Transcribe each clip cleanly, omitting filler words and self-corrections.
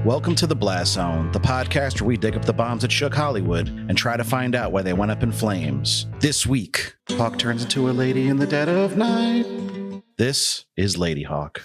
Welcome to The Blast Zone, the podcast where we dig up the bombs that shook Hollywood and try to find out why they went up in flames. This week, Hawk turns into a lady in the dead of night. This is Ladyhawke.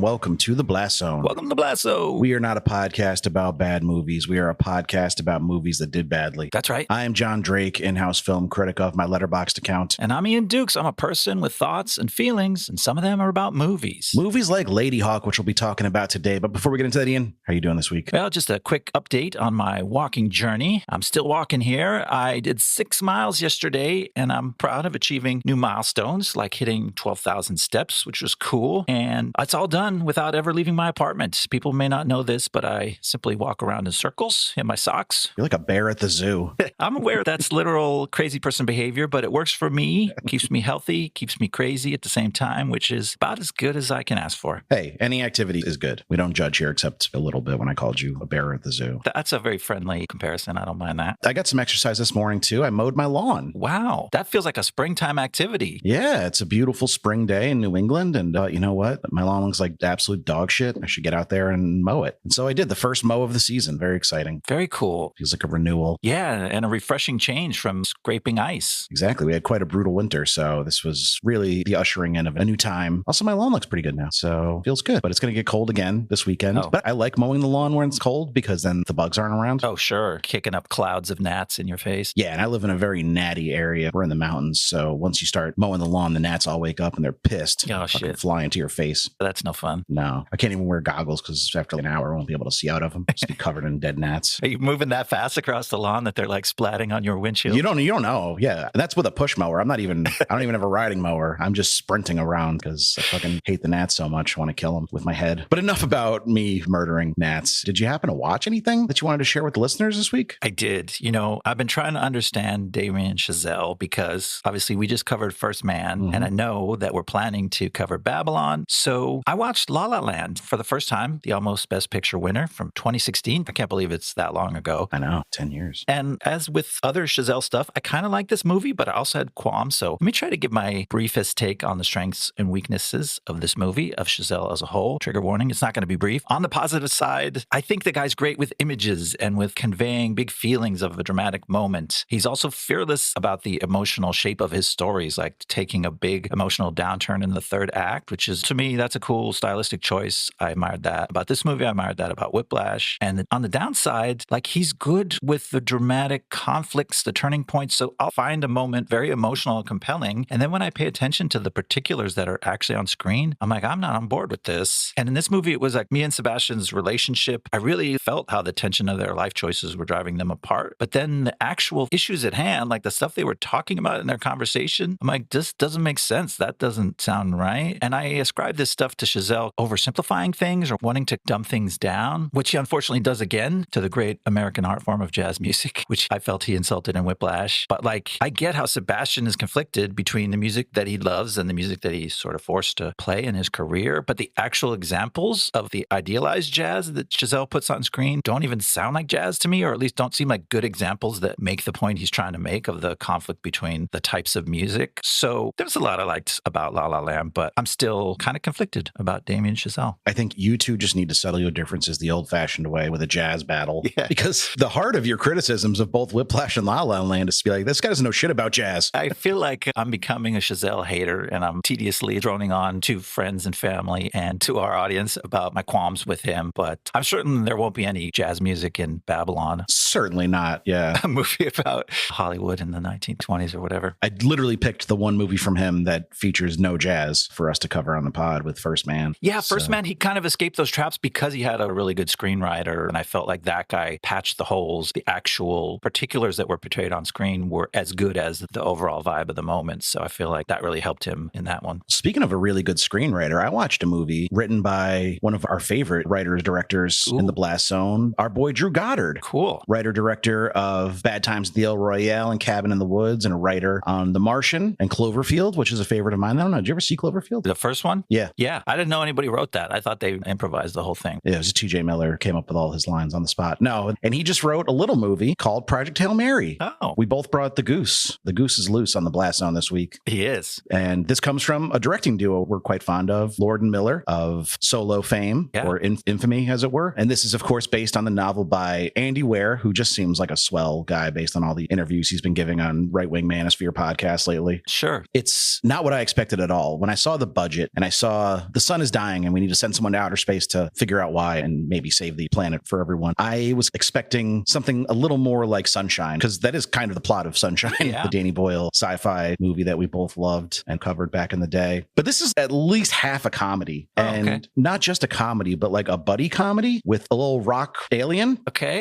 Welcome to The Blast Zone. Welcome to The Blast Zone. We are not a podcast about bad movies. We are a podcast about movies that did badly. That's right. I am Jon Drake, in-house film critic of my Letterboxd account. And I'm Ian Dukes. I'm a person with thoughts and feelings, and some of them are about movies. Movies like Ladyhawke, which we'll be talking about today. But before we get into that, Ian, how are you doing this week? Well, just a quick update on my walking journey. I'm still walking here. I did 6 miles yesterday, and I'm proud of achieving new milestones, like hitting 12,000 steps, which was cool. And it's all done without ever leaving my apartment. People may not know this, but I simply walk around in circles in my socks. You're like a bear at the zoo. I'm aware that's literal crazy person behavior, but it works for me. It keeps me healthy, keeps me crazy at the same time, which is about as good as I can ask for. Hey, any activity is good. We don't judge here, except a little bit when I called you a bear at the zoo. That's a very friendly comparison. I don't mind that. I got some exercise this morning, too. I mowed my lawn. Wow. That feels like a springtime activity. Yeah, it's a beautiful spring day in New England. And you know what? My lawn looks like absolute dog shit. I should get out there and mow it. And so I did the first mow of the season. Very exciting. Very cool. Feels like a renewal. Yeah, and a refreshing change from scraping ice. Exactly. We had quite a brutal winter, so this was really the ushering in of a new time. Also, my lawn looks pretty good now, so feels good. But it's going to get cold again this weekend. Oh. But I like mowing the lawn when it's cold because then the bugs aren't around. Oh, sure. Kicking up clouds of gnats in your face. Yeah, and I live in a very gnatty area. We're in the mountains, so once you start mowing the lawn, the gnats all wake up and they're pissed. Oh, shit. Fly into your face. That's no fun. No, I can't even wear goggles because after an hour, I won't be able to see out of them. Just be covered in dead gnats. Are you moving that fast across the lawn that they're like splatting on your windshield? You don't know. Yeah, that's with a push mower. I don't even have a riding mower. I'm just sprinting around because I fucking hate the gnats so much. I want to kill them with my head. But enough about me murdering gnats. Did you happen to watch anything that you wanted to share with the listeners this week? I did. You know, I've been trying to understand Damien Chazelle because obviously we just covered First Man, and I know that we're planning to cover Babylon. So I watched La La Land for the first time, the almost Best Picture winner from 2016. I can't believe it's that long ago. I know, 10 years. And as with other Chazelle stuff, I kind of like this movie, but I also had qualms. So let me try to give my briefest take on the strengths and weaknesses of this movie, of Chazelle as a whole. Trigger warning, it's not going to be brief. On the positive side, I think the guy's great with images and with conveying big feelings of a dramatic moment. He's also fearless about the emotional shape of his stories, like taking a big emotional downturn in the third act, which is, to me, that's a cool stylistic choice. I admired that about this movie. I admired that about Whiplash. And on the downside, like, he's good with the dramatic conflicts, the turning points. So I'll find a moment very emotional and compelling. And then when I pay attention to the particulars that are actually on screen, I'm like, I'm not on board with this. And in this movie, it was like me and Sebastian's relationship. I really felt how the tension of their life choices were driving them apart. But then the actual issues at hand, like the stuff they were talking about in their conversation, I'm like, this doesn't make sense. That doesn't sound right. And I ascribe this stuff to Chazelle oversimplifying things or wanting to dumb things down, which he unfortunately does again to the great American art form of jazz music, which I felt he insulted in Whiplash. But like, I get how Sebastian is conflicted between the music that he loves and the music that he's sort of forced to play in his career. But the actual examples of the idealized jazz that Chazelle puts on screen don't even sound like jazz to me, or at least don't seem like good examples that make the point he's trying to make of the conflict between the types of music. So there's a lot I liked about La La Land, but I'm still kind of conflicted about Damien Chazelle. I think you two just need to settle your differences the old-fashioned way with a jazz battle. Yeah. Because the heart of your criticisms of both Whiplash and La La Land is to be like, this guy doesn't know shit about jazz. I feel like I'm becoming a Chazelle hater, and I'm tediously droning on to friends and family and to our audience about my qualms with him. But I'm certain there won't be any jazz music in Babylon. Certainly not, yeah. A movie about Hollywood in the 1920s or whatever. I literally picked the one movie from him that features no jazz for us to cover on the pod. God with First Man. Yeah, First Man, he kind of escaped those traps because he had a really good screenwriter. And I felt like that guy patched the holes. The actual particulars that were portrayed on screen were as good as the overall vibe of the moment. So I feel like that really helped him in that one. Speaking of a really good screenwriter, I watched a movie written by one of our favorite writers, directors in the Blast Zone, our boy Drew Goddard. Cool. Writer, director of Bad Times at the El Royale and Cabin in the Woods, and a writer on The Martian and Cloverfield, which is a favorite of mine. I don't know. Did you ever see Cloverfield? The first one? Yeah. Yeah. I didn't know anybody wrote that. I thought they improvised the whole thing. Yeah, it was T.J. Miller came up with all his lines on the spot. No, and he just wrote a little movie called Project Hail Mary. Oh. We both brought the goose. The goose is loose on the Blast Zone this week. He is. And this comes from a directing duo we're quite fond of, Lord and Miller of Solo fame, or infamy, as it were. And this is, of course, based on the novel by Andy Weir, who just seems like a swell guy based on all the interviews he's been giving on right-wing manosphere podcasts lately. Sure. It's not what I expected at all. When I saw the budget and I saw the sun is dying and we need to send someone to outer space to figure out why and maybe save the planet for everyone, I was expecting something a little more like Sunshine, because that is kind of the plot of Sunshine, the Danny Boyle sci-fi movie that we both loved and covered back in the day. But this is at least half a comedy, and not just a comedy, but like a buddy comedy with a little rock alien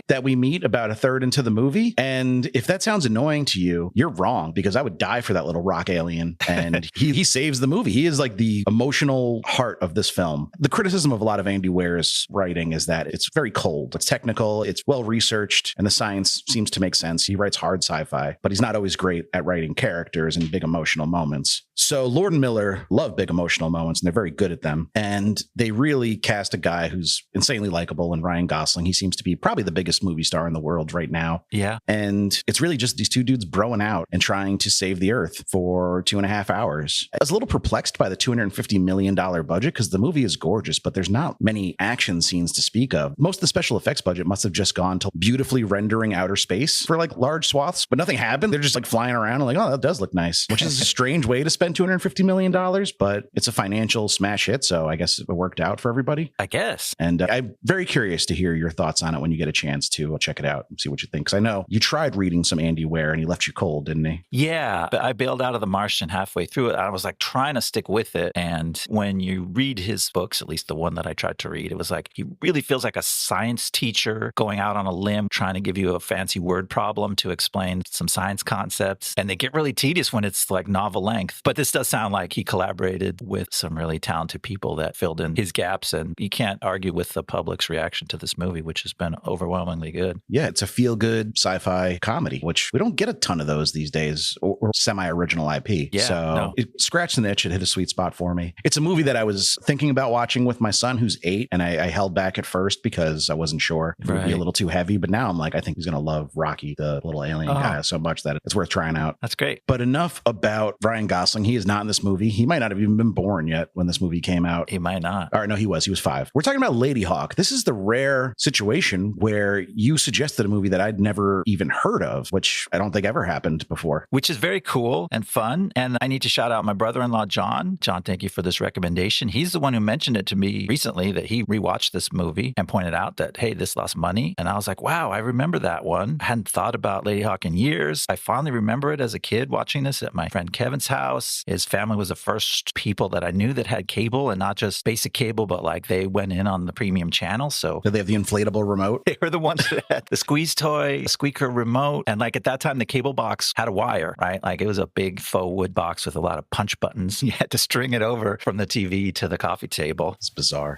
that we meet about a third into the movie. And if that sounds annoying to you, you're wrong, because I would die for that little rock alien. And he saves the movie. He is like the emotional heart of this film. The criticism of a lot of Andy Weir's writing is that it's very cold. It's technical. It's well researched, and the science seems to make sense. He writes hard sci-fi, but he's not always great at writing characters and big emotional moments. So Lord and Miller love big emotional moments, and they're very good at them. And they really cast a guy who's insanely likable in Ryan Gosling. He seems to be probably the biggest movie star in the world right now. Yeah. And it's really just these two dudes broing out and trying to save the earth for 2.5 hours. I was a little perplexed by the $250 million budget, because the movie is gorgeous, but there's not many action scenes to speak of. Most of the special effects budget must have just gone to beautifully rendering outer space for like large swaths, but nothing happened. They're just like flying around and like, oh, that does look nice, which is a strange way to spend $250 million, but it's a financial smash hit. So I guess it worked out for everybody, I guess. And I'm very curious to hear your thoughts on it when you get a chance to check it out and see what you think. Because I know you tried reading some Andy Weir and he left you cold, didn't he? Yeah, but I bailed out of The Martian halfway through it. I was like trying to stick with it. And when you read his books, at least the one that I tried to read, it was like he really feels like a science teacher going out on a limb, trying to give you a fancy word problem to explain some science concepts. And they get really tedious when it's like novel length. But this does sound like he collaborated with some really talented people that filled in his gaps. And you can't argue with the public's reaction to this movie, which has been overwhelmingly good. Yeah, it's a feel-good sci-fi comedy, which we don't get a ton of those these days, or semi-original IP. Yeah, so it scratched an itch. It hit a sweet spot for me. It's a movie that I was thinking about watching with my son, who's 8, and I held back at first because I wasn't sure if it would be a little too heavy. But now I'm like, I think he's going to love Rocky, the little alien guy, so much that it's worth trying out. That's great. But enough about Ryan Gosling. He is not in this movie. He might not have even been born yet when this movie came out. He might not. All right, no, he was 5. We're talking about Ladyhawke. This is the rare situation where you suggested a movie that I'd never even heard of, which I don't think ever happened before. Which is very cool and fun. And I need to shout out my brother-in-law, Jon. Jon, thank you for this recommendation. He's the one who mentioned it to me recently, that he rewatched this movie and pointed out that, hey, this lost money. And I was like, wow, I remember that one. I hadn't thought about Ladyhawke in years. I fondly remember it as a kid watching this at my friend Kevin's house. His family was the first people that I knew that had cable, and not just basic cable, but like they went in on the premium channel. So did they have the inflatable remote? They were the ones that had the squeeze toy, squeaker remote. And like at that time, the cable box had a wire, right? Like it was a big faux wood box with a lot of punch buttons. You had to string it over from the TV to the coffee table. It's bizarre.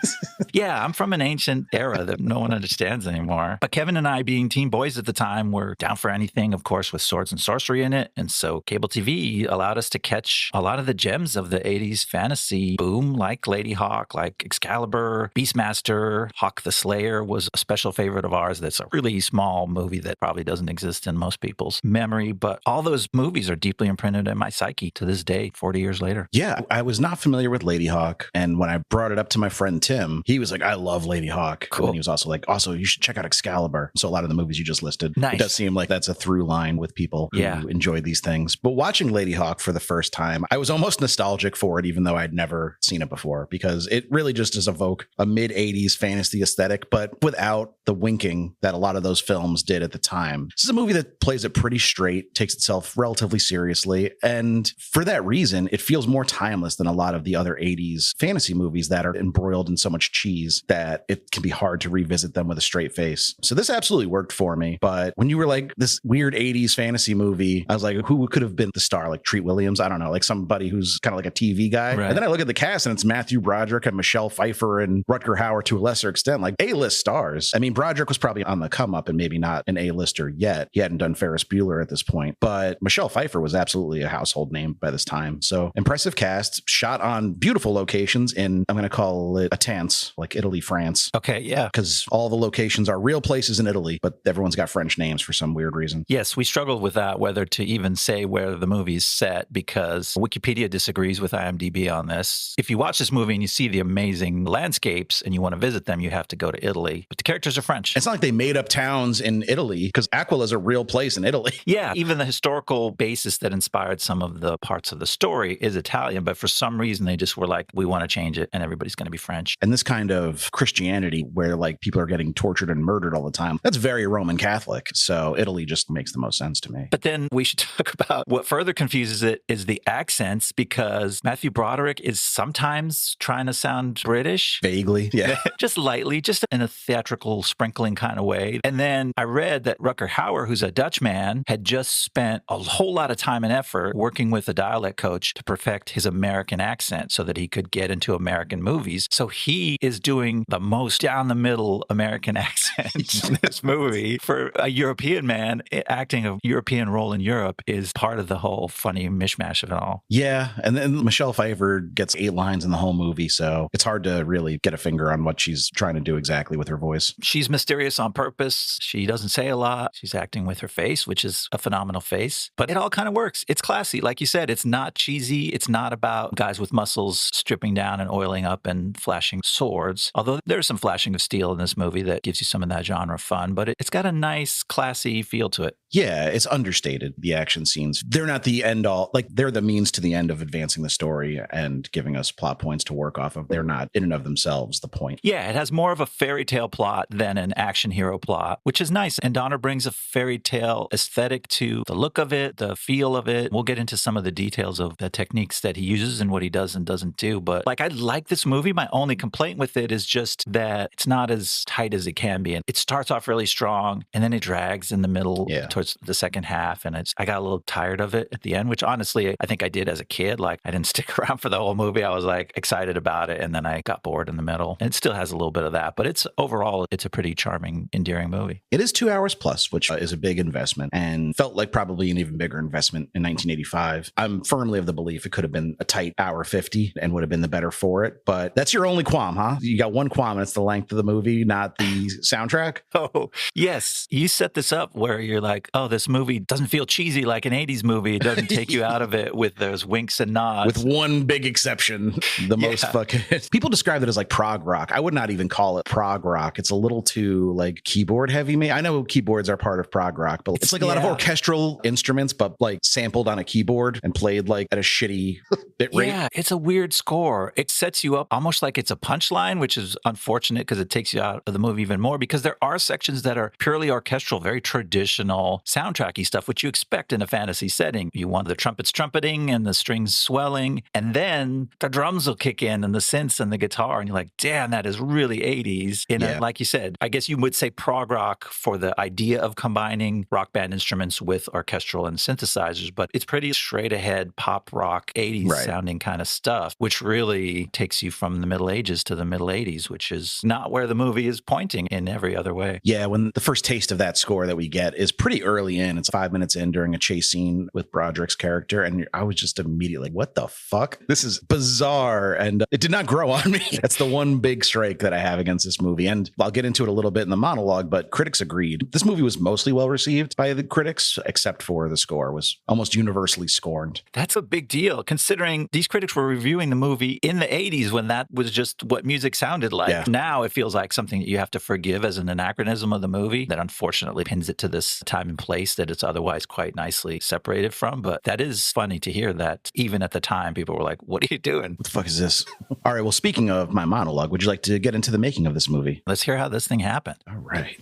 Yeah, I'm from an ancient era that no one understands anymore. But Kevin and I, being teen boys at the time, were down for anything, of course, with swords and sorcery in it. And so cable TV allowed us to catch a lot of the gems of the 80s fantasy boom, like Ladyhawke, like Excalibur, Beastmaster. Hawk the Slayer was a special favorite of ours. That's a really small movie that probably doesn't exist in most people's memory. But all those movies are deeply imprinted in my psyche to this day, 40 years later. Yeah, I was not familiar with Ladyhawke. And when I brought it up to my friend Tim, he was like, I love Ladyhawke. Cool. And he was also like, also, you should check out Excalibur. So a lot of the movies you just listed, nice. It does seem like that's a through line with people who enjoy these things. But watching Ladyhawke for the first time, I was almost nostalgic for it, even though I'd never seen it before, because it really just does evoke a mid-80s fantasy aesthetic, but without the winking that a lot of those films did at the time. This is a movie that plays it pretty straight, takes itself relatively seriously, and for that reason, it feels more timeless than a lot of the other 80s fantasy movies that are embroiled in so much cheese that it can be hard to revisit them with a straight face. So this absolutely worked for me. But when you were like this weird 80s fantasy movie, I was like, who could have been the star? Like Treat Williams? I don't know, like somebody who's kind of like a TV guy. Right. And then I look at the cast and it's Matthew Broderick and Michelle Pfeiffer and Rutger Hauer to a lesser extent, like A-list stars. I mean, Broderick was probably on the come up and maybe not an A-lister yet. He hadn't done Ferris Bueller at this point, but Michelle Pfeiffer was absolutely a household name by this time. So impressive cast, shot on beautiful locations in, I'm going to call it Atance, like Italy, France. Okay, yeah. Because all the locations are real places in Italy, but everyone's got French names for some weird reason. Yes, we struggled with that, whether to even say where the movie's set, because Wikipedia disagrees with IMDb on this. If you watch this movie and you see the amazing landscapes and you want to visit them, you have to go to Italy. But the characters are French. It's not like they made up towns in Italy, because Aquila's a real place in Italy. Yeah, even the historical basis that inspired some of the parts of the story is Italian, but for some reason they just were like, we want to change it and everybody's going to be French. And this kind of Christianity where like people are getting tortured and murdered all the time, that's very Roman Catholic. So Italy just makes the most sense to me. But then we should talk about what further confuses it is the accents, because Matthew Broderick is sometimes trying to sound British. Vaguely, yeah. Just lightly, just in a theatrical sprinkling kind of way. And then I read that Rutger Hauer, who's a Dutch man, had just spent a whole lot of time and effort working with a dialect coach to perfect his American accent so that he could get into American movies. So he is doing the most down the middle American accent in this movie. For a European man, acting a European role in Europe is part of the whole funny mishmash of it all. Yeah. And then Michelle Pfeiffer gets 8 lines in the whole movie. So it's hard to really get a finger on what she's trying to do exactly with her voice. She's mysterious on purpose. She doesn't say a lot. She's acting with her face, which is a phenomenal face. But it all kind of works. It's classy. Like you said, it's not cheesy. It's not about guys with muscles stripping down and oiling up and flashing swords. Although there's some flashing of steel in this movie that gives you some of that genre fun. But it's got a nice, classy feel to it. Yeah, it's understated, the action scenes. They're not the end all, like they're the means to the end of advancing the story and giving us plot points to work off of. They're not in and of themselves the point. Yeah, it has more of a fairy tale plot than an action hero plot, which is nice. And Donner brings a fairy tale aesthetic to the look of it, the feel of it. We'll get into some of the details of the techniques that he uses and what he does and doesn't do. But like, I like this movie. My only complaint with it is just that it's not as tight as it can be. And it starts off really strong and then it drags in the middle towards the second half. And I got a little tired of it at the end, which honestly, I think I did as a kid. Like, I didn't stick around for the whole movie. I was like excited about it. And then I got bored in the middle. And it still has a little bit of that. But it's overall, it's a pretty charming, endearing movie. It is 2 hours plus, which is a big investment and felt like probably an even bigger investment in 1985. I'm firmly of the belief it could have been a tight hour 50 and would have been the better for it. But that's your only qualm, huh? You got one qualm and it's the length of the movie, not the soundtrack. Oh, yes. You set this up where you're like, oh, this movie doesn't feel cheesy like an 80s movie. It doesn't take you out of it with those winks and nods. With one big exception, the most fucking... People describe it as like prog rock. I would not even call it prog rock. It's a little too like keyboard heavy. I know keyboards are part of prog rock, but it's like a lot of orchestral instruments, but like sampled on a keyboard and played like at a shitty bit rate. Yeah, it's a weird score. It sets you up almost like it's a punchline, which is unfortunate because it takes you out of the movie even more, because there are sections that are purely orchestral, very traditional soundtracky stuff, which you expect in a fantasy setting. You want the trumpets trumpeting and the strings swelling, and then the drums will kick in and the synths and the guitar, and you're like, damn, that is really 80s. Like you said, I guess you would say prog rock for the idea of combining rock band instruments with orchestral and synthesizers, but it's pretty straight ahead pop rock 80s sounding kind of stuff, which really takes you from the Middle Ages to the Middle 80s, which is not where the movie is pointing in every other way. Yeah, when the first taste of that score that we get is pretty early in. It's 5 minutes in during a chase scene with Broderick's character, and I was just immediately like, what the fuck? This is bizarre, and it did not grow on me. That's the one big strike that I have against this movie, and I'll get into it a little bit in the monologue, but critics agreed. This movie was mostly well received by the critics, except for the score was almost universally scorned. That's a big deal, considering these critics were reviewing the movie in the 80s when that was just what music sounded like. Yeah. Now it feels like something that you have to forgive as an anachronism of the movie that unfortunately pins it to this time and place that it's otherwise quite nicely separated from. But that is funny to hear that even at the time, people were like, what are you doing? What the fuck is this? All right, well, speaking of my monologue, would you like to get into the making of this movie? Let's hear how this thing happened. All right.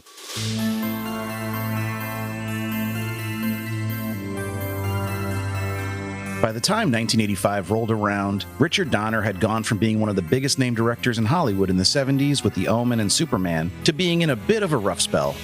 By the time 1985 rolled around, Richard Donner had gone from being one of the biggest name directors in Hollywood in the 70s with The Omen and Superman to being in a bit of a rough spell.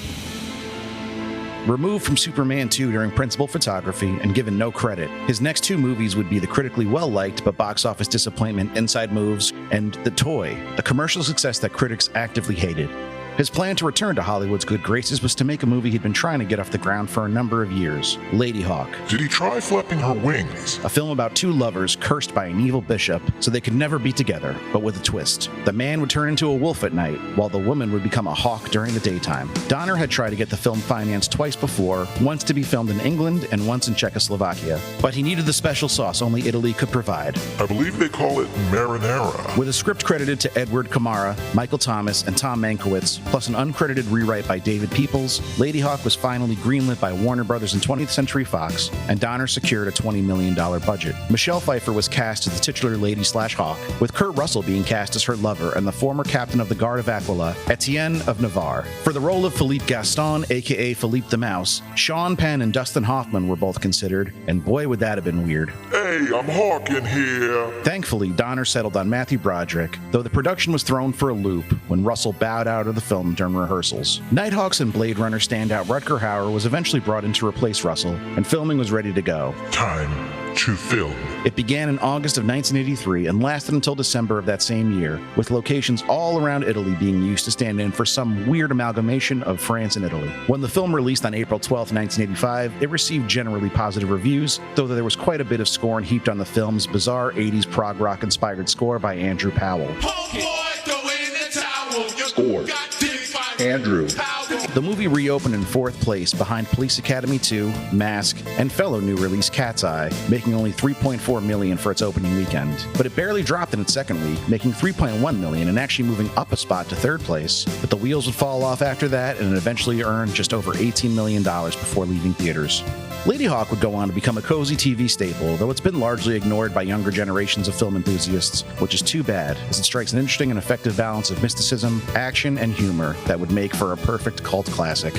Removed from Superman 2 during principal photography and given no credit, his next two movies would be the critically well-liked but box office disappointment Inside Moves and The Toy, a commercial success that critics actively hated. His plan to return to Hollywood's good graces was to make a movie he'd been trying to get off the ground for a number of years, Ladyhawke. Did he try flapping her wings? A film about two lovers cursed by an evil bishop so they could never be together, but with a twist. The man would turn into a wolf at night, while the woman would become a hawk during the daytime. Donner had tried to get the film financed twice before, once to be filmed in England and once in Czechoslovakia. But he needed the special sauce only Italy could provide. I believe they call it marinara. With a script credited to Edward Camara, Michael Thomas, and Tom Mankiewicz, plus an uncredited rewrite by David Peoples, Ladyhawke was finally greenlit by Warner Brothers and 20th Century Fox, and Donner secured a $20 million budget. Michelle Pfeiffer was cast as the titular Lady/Hawk, with Kurt Russell being cast as her lover and the former captain of the Guard of Aquila, Etienne of Navarre. For the role of Philippe Gaston, aka Philippe the Mouse, Sean Penn and Dustin Hoffman were both considered, and boy would that have been weird. Hey, I'm Hawking here. Thankfully, Donner settled on Matthew Broderick, though the production was thrown for a loop when Russell bowed out of the film during rehearsals. Nighthawks and Blade Runner standout Rutger Hauer was eventually brought in to replace Russell, and filming was ready to go. Time to film. It began in August of 1983 and lasted until December of that same year, with locations all around Italy being used to stand in for some weird amalgamation of France and Italy. When the film released on April 12, 1985, it received generally positive reviews, though there was quite a bit of scorn heaped on the film's bizarre 80s prog rock-inspired score by Andrew Powell. Score. Andrew. The movie reopened in fourth place behind Police Academy 2, Mask, and fellow new release Cat's Eye, making only $3.4 million for its opening weekend. But it barely dropped in its second week, making $3.1 million and actually moving up a spot to third place. But the wheels would fall off after that, and it eventually earned just over $18 million before leaving theaters. Ladyhawke would go on to become a cozy TV staple, though it's been largely ignored by younger generations of film enthusiasts, which is too bad, as it strikes an interesting and effective balance of mysticism, action, and humor that would make for a perfect cult classic.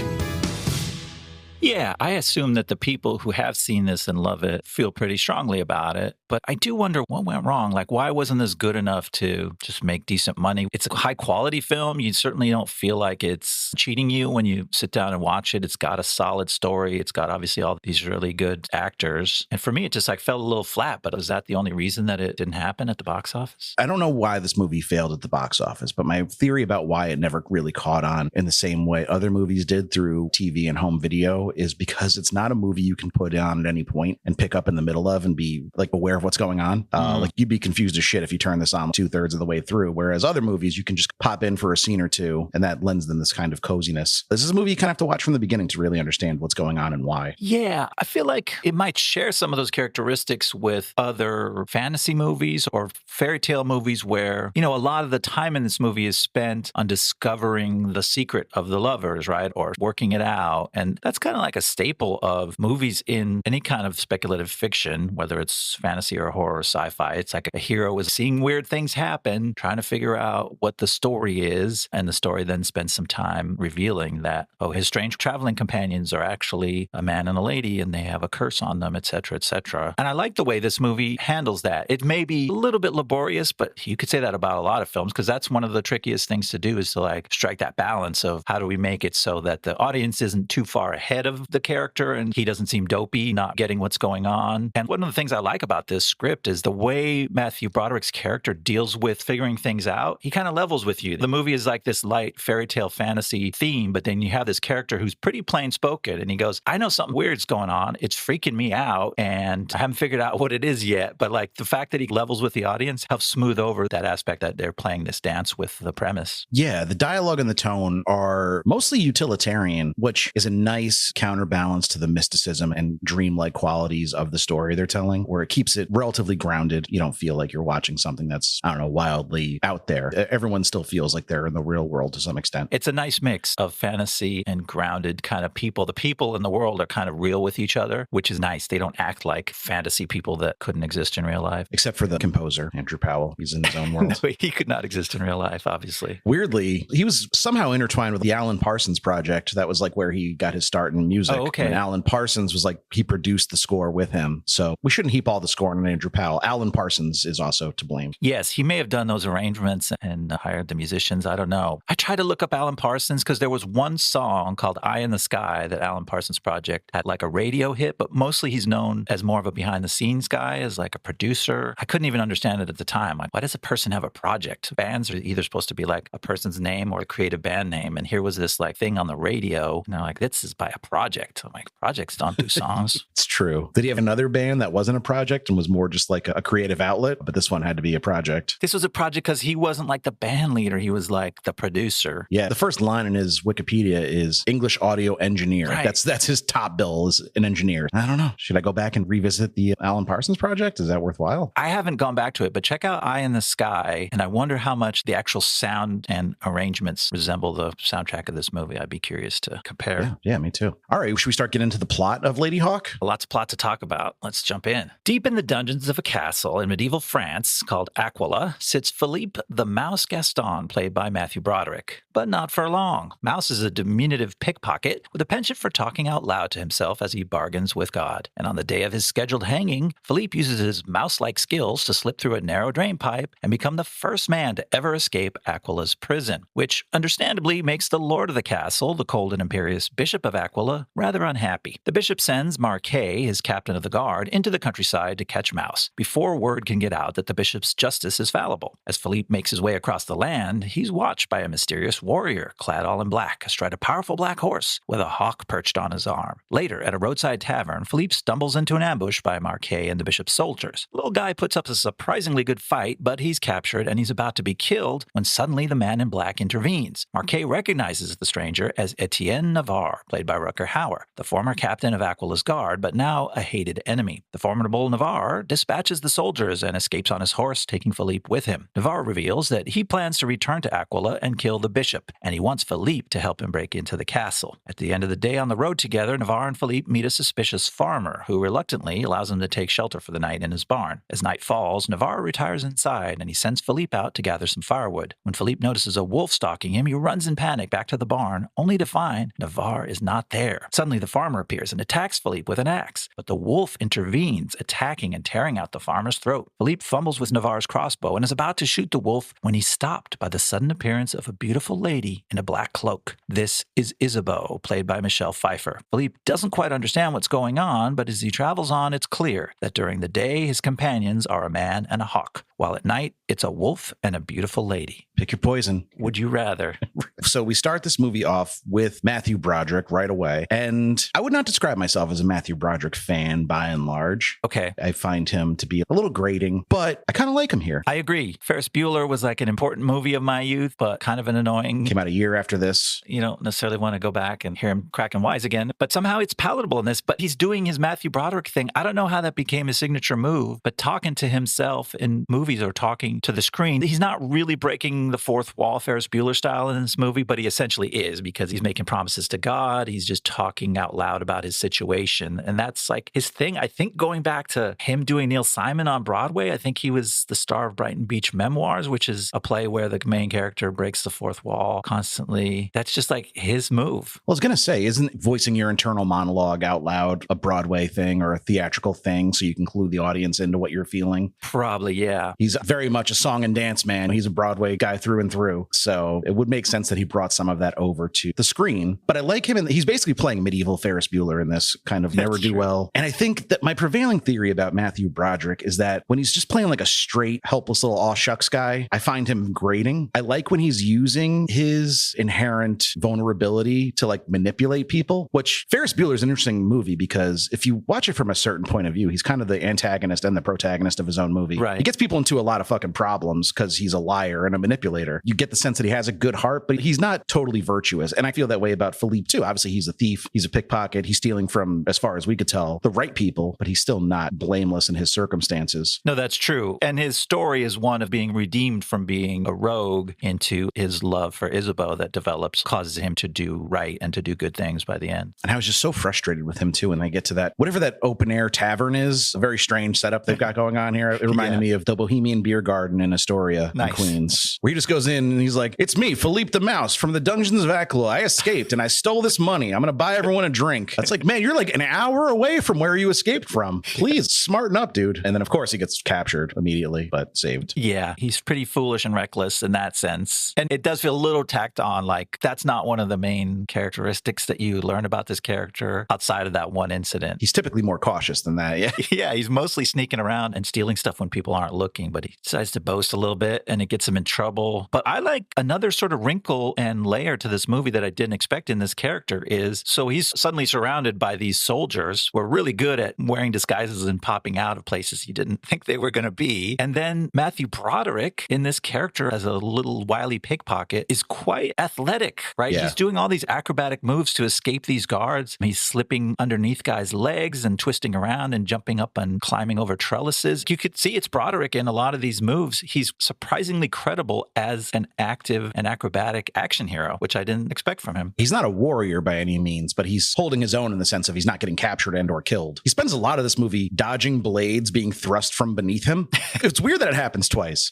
Yeah, I assume that the people who have seen this and love it feel pretty strongly about it. But I do wonder what went wrong. Like, why wasn't this good enough to just make decent money? It's a high quality film. You certainly don't feel like it's cheating you when you sit down and watch it. It's got a solid story. It's got obviously all these really good actors. And for me, it just like fell a little flat. But was that the only reason that it didn't happen at the box office? I don't know why this movie failed at the box office, but my theory about why it never really caught on in the same way other movies did through TV and home video is because it's not a movie you can put on at any point and pick up in the middle of and be like aware of what's going on. Like you'd be confused as shit if you turn this on 2/3 of the way through. Whereas other movies, you can just pop in for a scene or two and that lends them this kind of coziness. This is a movie you kind of have to watch from the beginning to really understand what's going on and why. Yeah, I feel like it might share some of those characteristics with other fantasy movies or fairy tale movies where, you know, a lot of the time in this movie is spent on discovering the secret of the lovers, right? Or working it out. And that's kind of like a staple of movies in any kind of speculative fiction, whether it's fantasy or horror or sci-fi. It's like a hero is seeing weird things happen, trying to figure out what the story is, and the story then spends some time revealing that, oh, his strange traveling companions are actually a man and a lady, and they have a curse on them, etc., etc. And I like the way this movie handles that. It may be a little bit laborious, but you could say that about a lot of films, because that's one of the trickiest things to do is to like strike that balance of how do we make it so that the audience isn't too far ahead of the character and he doesn't seem dopey, not getting what's going on. And one of the things I like about this script is the way Matthew Broderick's character deals with figuring things out. He kind of levels with you. The movie is like this light fairy tale fantasy theme, but then you have this character who's pretty plain spoken and he goes, I know something weird's going on. It's freaking me out and I haven't figured out what it is yet. But like the fact that he levels with the audience helps smooth over that aspect that they're playing this dance with the premise. Yeah, the dialogue and the tone are mostly utilitarian, which is a nice counterbalance to the mysticism and dreamlike qualities of the story they're telling, where it keeps it relatively grounded. You don't feel like you're watching something that's, I don't know, wildly out there. Everyone still feels like they're in the real world to some extent. It's a nice mix of fantasy and grounded kind of people. The people in the world are kind of real with each other, which is nice. They don't act like fantasy people that couldn't exist in real life. Except for the composer, Andrew Powell. He's in his own world. No, he could not exist in real life, obviously. Weirdly, he was somehow intertwined with the Alan Parsons Project. That was like where he got his start in music. Oh, okay. And Alan Parsons was like, he produced the score with him. So we shouldn't heap all the score on Andrew Powell. Alan Parsons is also to blame. Yes, he may have done those arrangements and hired the musicians. I don't know. I tried to look up Alan Parsons because there was one song called Eye in the Sky that Alan Parsons Project had like a radio hit, but mostly he's known as more of a behind the scenes guy, as like a producer. I couldn't even understand it at the time. Like, why does a person have a project? Bands are either supposed to be like a person's name or a creative band name. And here was this like thing on the radio. And they're like, this is by a project. I'm like, projects don't do songs. It's true. Did he have another band that wasn't a project and was more just like a creative outlet? But this one had to be a project. This was a project because he wasn't like the band leader. He was like the producer. Yeah. The first line in his Wikipedia is English audio engineer. Right. That's his top bill, is an engineer. I don't know. Should I go back and revisit the Alan Parsons Project? Is that worthwhile? I haven't gone back to it, but check out Eye in the Sky. And I wonder how much the actual sound and arrangements resemble the soundtrack of this movie. I'd be curious to compare. Yeah, me too. All right. Should we start getting into the plot of Ladyhawke? Lots of plot to talk about. Let's jump in. Deep in the dungeons of a castle in medieval France called Aquila sits Philippe the Mouse Gaston, played by Matthew Broderick. But not for long. Mouse is a diminutive pickpocket with a penchant for talking out loud to himself as he bargains with God. And on the day of his scheduled hanging, Philippe uses his mouse-like skills to slip through a narrow drain pipe and become the first man to ever escape Aquila's prison, which understandably makes the lord of the castle, the cold and imperious Bishop of Aquila, rather unhappy. The bishop sends Marquet, his captain of the guard, into the countryside to catch Mouse before word can get out that the bishop's justice is fallible. As Philippe makes his way across the land, he's watched by a mysterious warrior clad all in black astride a powerful black horse with a hawk perched on his arm. Later, at a roadside tavern, Philippe stumbles into an ambush by Marquet and the bishop's soldiers. The little guy puts up a surprisingly good fight, but he's captured and he's about to be killed when suddenly the man in black intervenes. Marquet recognizes the stranger as Etienne Navarre, played by Rutger Hauer, the former captain of Aquila's guard, but now a hated enemy. The formidable Navarre dispatches the soldiers and escapes on his horse, taking Philippe with him. Navarre reveals that he plans to return to Aquila and kill the bishop, and he wants Philippe to help him break into the castle. At the end of the day on the road together, Navarre and Philippe meet a suspicious farmer who reluctantly allows him to take shelter for the night in his barn. As night falls, Navarre retires inside and he sends Philippe out to gather some firewood. When Philippe notices a wolf stalking him, he runs in panic back to the barn, only to find Navarre is not there. Suddenly, the farmer appears and attacks Philippe with an axe, but the wolf intervenes, attacking and tearing out the farmer's throat. Philippe fumbles with Navarre's crossbow and is about to shoot the wolf when he's stopped by the sudden appearance of a beautiful lady in a black cloak. This is Isabeau, played by Michelle Pfeiffer. Philippe doesn't quite understand what's going on, but as he travels on, it's clear that during the day, his companions are a man and a hawk, while at night, it's a wolf and a beautiful lady. Pick your poison. Would you rather? So we start this movie off with Matthew Broderick right away. And I would not describe myself as a Matthew Broderick fan by and large. Okay. I find him to be a little grating, but I kind of like him here. I agree. Ferris Bueller was like an important movie of my youth, but kind of an annoying. Came out a year after this. You don't necessarily want to go back and hear him cracking wise again, but somehow it's palatable in this. But he's doing his Matthew Broderick thing. I don't know how that became his signature move, but talking to himself in movies or talking to the screen, he's not really breaking the fourth wall Ferris Bueller style in this movie, but he essentially is, because he's making promises to God. He's just talking out loud about his situation. And that's like his thing. I think going back to him doing Neil Simon on Broadway, I think he was the star of Brighton Beach Memoirs, which is a play where the main character breaks the fourth wall constantly. That's just like his move. Well, I was going to say, isn't voicing your internal monologue out loud a Broadway thing or a theatrical thing so you can clue the audience into what you're feeling? Probably, yeah. He's very much a song and dance man. He's a Broadway guy through and through. So it would make sense that he brought some of that over to the screen. But I like him. He's basically playing medieval Ferris Bueller in this kind of ne'er-do-well. And I think that my prevailing theory about Matthew Broderick is that when he's just playing like a straight, helpless little aw shucks guy, I find him grating. I like when he's using his inherent vulnerability to like manipulate people, which Ferris Bueller is an interesting movie because if you watch it from a certain point of view, he's kind of the antagonist and the protagonist of his own movie. Right. He gets people into a lot of fucking problems because he's a liar and a manipulator. You get the sense that he has a good heart, but he's not totally virtuous. And I feel that way about Philippe too. Obviously, he's a thief. He's a pickpocket. He's stealing from, as far as we could tell, the right people, but he's still not blameless in his circumstances. No, that's true. And his story is one of being redeemed from being a rogue into his love for Isabeau that develops, causes him to do right and to do good things by the end. And I was just so frustrated with him too when I get to that, whatever that open air tavern is, a very strange setup they've got going on here. It reminded me of the Bohemian Bohemian Beer Garden in Astoria, in Queens, where he just goes in and he's like, "It's me, Philippe the Mouse from the Dungeons of Akula. I escaped and I stole this money. I'm going to buy everyone a drink." It's like, man, you're like an hour away from where you escaped from. Please smarten up, dude. And then, of course, he gets captured immediately, but saved. Yeah, he's pretty foolish and reckless in that sense. And it does feel a little tacked on, like that's not one of the main characteristics that you learn about this character outside of that one incident. He's typically more cautious than that, yeah. Yeah, he's mostly sneaking around and stealing stuff when people aren't looking, but he decides to boast a little bit and it gets him in trouble. But I like another sort of wrinkle and layer to this movie that I didn't expect in this character is, so he's suddenly surrounded by these soldiers who are really good at wearing disguises and popping out of places you didn't think they were going to be. And then Matthew Broderick in this character as a little wily pickpocket is quite athletic, right? Yeah. He's doing all these acrobatic moves to escape these guards. He's slipping underneath guys' legs and twisting around and jumping up and climbing over trellises. You could see it's Broderick in a lot of these moves. He's surprisingly credible as an active and acrobatic action hero, which I didn't expect from him. He's not a warrior by any means, but he's holding his own in the sense of he's not getting captured and or killed. He spends a lot of this movie dodging blades being thrust from beneath him. It's weird that it happens twice.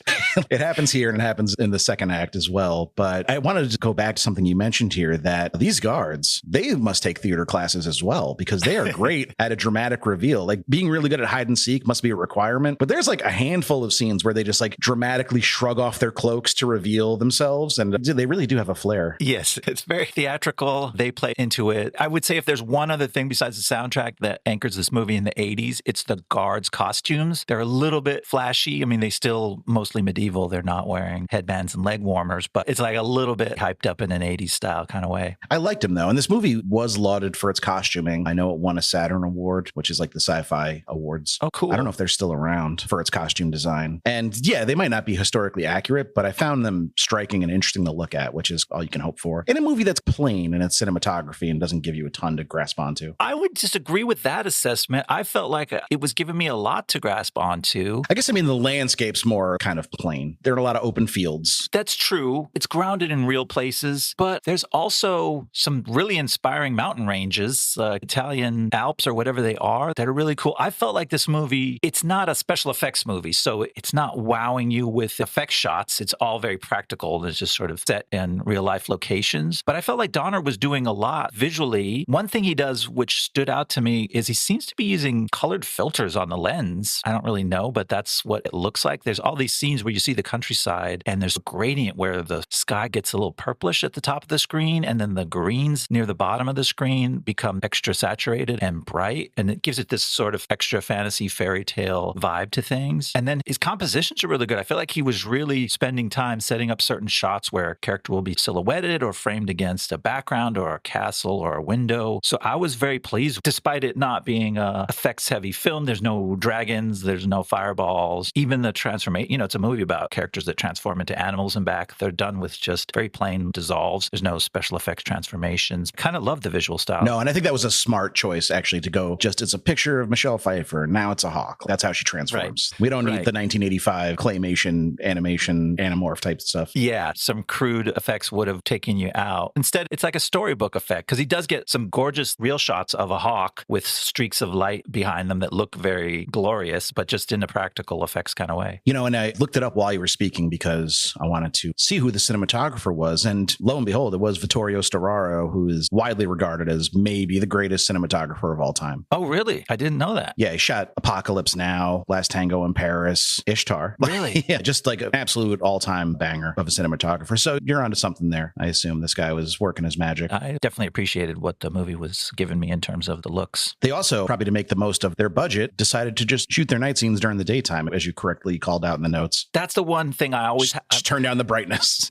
It happens here and it happens in the second act as well. But I wanted to go back to something you mentioned here, that these guards, they must take theater classes as well, because they are great at a dramatic reveal. Like being really good at hide and seek must be a requirement. But there's like a handful of scenes where they just like dramatically shrug off their cloaks to reveal themselves. And they really do have a flair. Yes, it's very theatrical. They play into it. I would say if there's one other thing besides the soundtrack that anchors this movie in the 80s, it's the guards' costumes. They're a little bit flashy. I mean, they still mostly medieval. They're not wearing headbands and leg warmers, but it's like a little bit hyped up in an 80s style kind of way. I liked him though. And this movie was lauded for its costuming. I know it won a Saturn Award, which is like the sci-fi awards. Oh, cool. I don't know if they're still around for its costume design. And yeah, they might not be historically accurate, but I found them striking and interesting to look at, which is all you can hope for in a movie that's plain in its cinematography and doesn't give you a ton to grasp onto. I would disagree with that assessment. I felt like it was giving me a lot to grasp onto. I guess, I mean, the landscape's more kind of plain. There are a lot of open fields. That's true. It's grounded in real places, but there's also some really inspiring mountain ranges, Italian Alps or whatever they are, that are really cool. I felt like this movie, it's not a special effects movie, so it's not wowing you with effect shots. It's all very practical. It's just sort of set in real life locations. But I felt like Donner was doing a lot visually. One thing he does, which stood out to me, is he seems to be using colored filters on the lens. I don't really know, but that's what it looks like. There's all these scenes where you see the countryside and there's a gradient where the sky gets a little purplish at the top of the screen and then the greens near the bottom of the screen become extra saturated and bright. And it gives it this sort of extra fantasy fairy tale vibe to things. And then his compositions are really good. I feel like he was really spending time setting up certain shots where a character will be silhouetted or framed against a background or a castle or a window. So I was very pleased, despite it not being a effects heavy film. There's no dragons, there's no fireballs, even the transformation, it's a movie about characters that transform into animals and back. They're done with just very plain dissolves. There's no special effects transformations. Kind of love the visual style. No, and I think that was a smart choice actually to go just, it's a picture of Michelle Pfeiffer. Now it's a hawk. That's how she transforms. Right. We don't need the 1985 claymation, animation, animorph type stuff. Yeah, some crude effects would have taken you out. Instead, it's like a storybook effect because he does get some gorgeous real shots of a hawk with streaks of light behind them that look very glorious, but just in a practical effects kind of way. And I looked it up while you were speaking because I wanted to see who the cinematographer was. And lo and behold, it was Vittorio Storaro, who is widely regarded as maybe the greatest cinematographer of all time. Oh, really? I didn't know that. Yeah, he shot Apocalypse Now, Last Tango in Paris, Ishtar. Really? Yeah, just like an absolute all-time banger of a cinematographer. So you're onto something there. I assume this guy was working his magic. I definitely appreciated what the movie was giving me in terms of the looks. They also, probably to make the most of their budget, decided to just shoot their night scenes during the daytime, as you correctly called out in the notes. That's the one thing I always... Just turn down the brightness.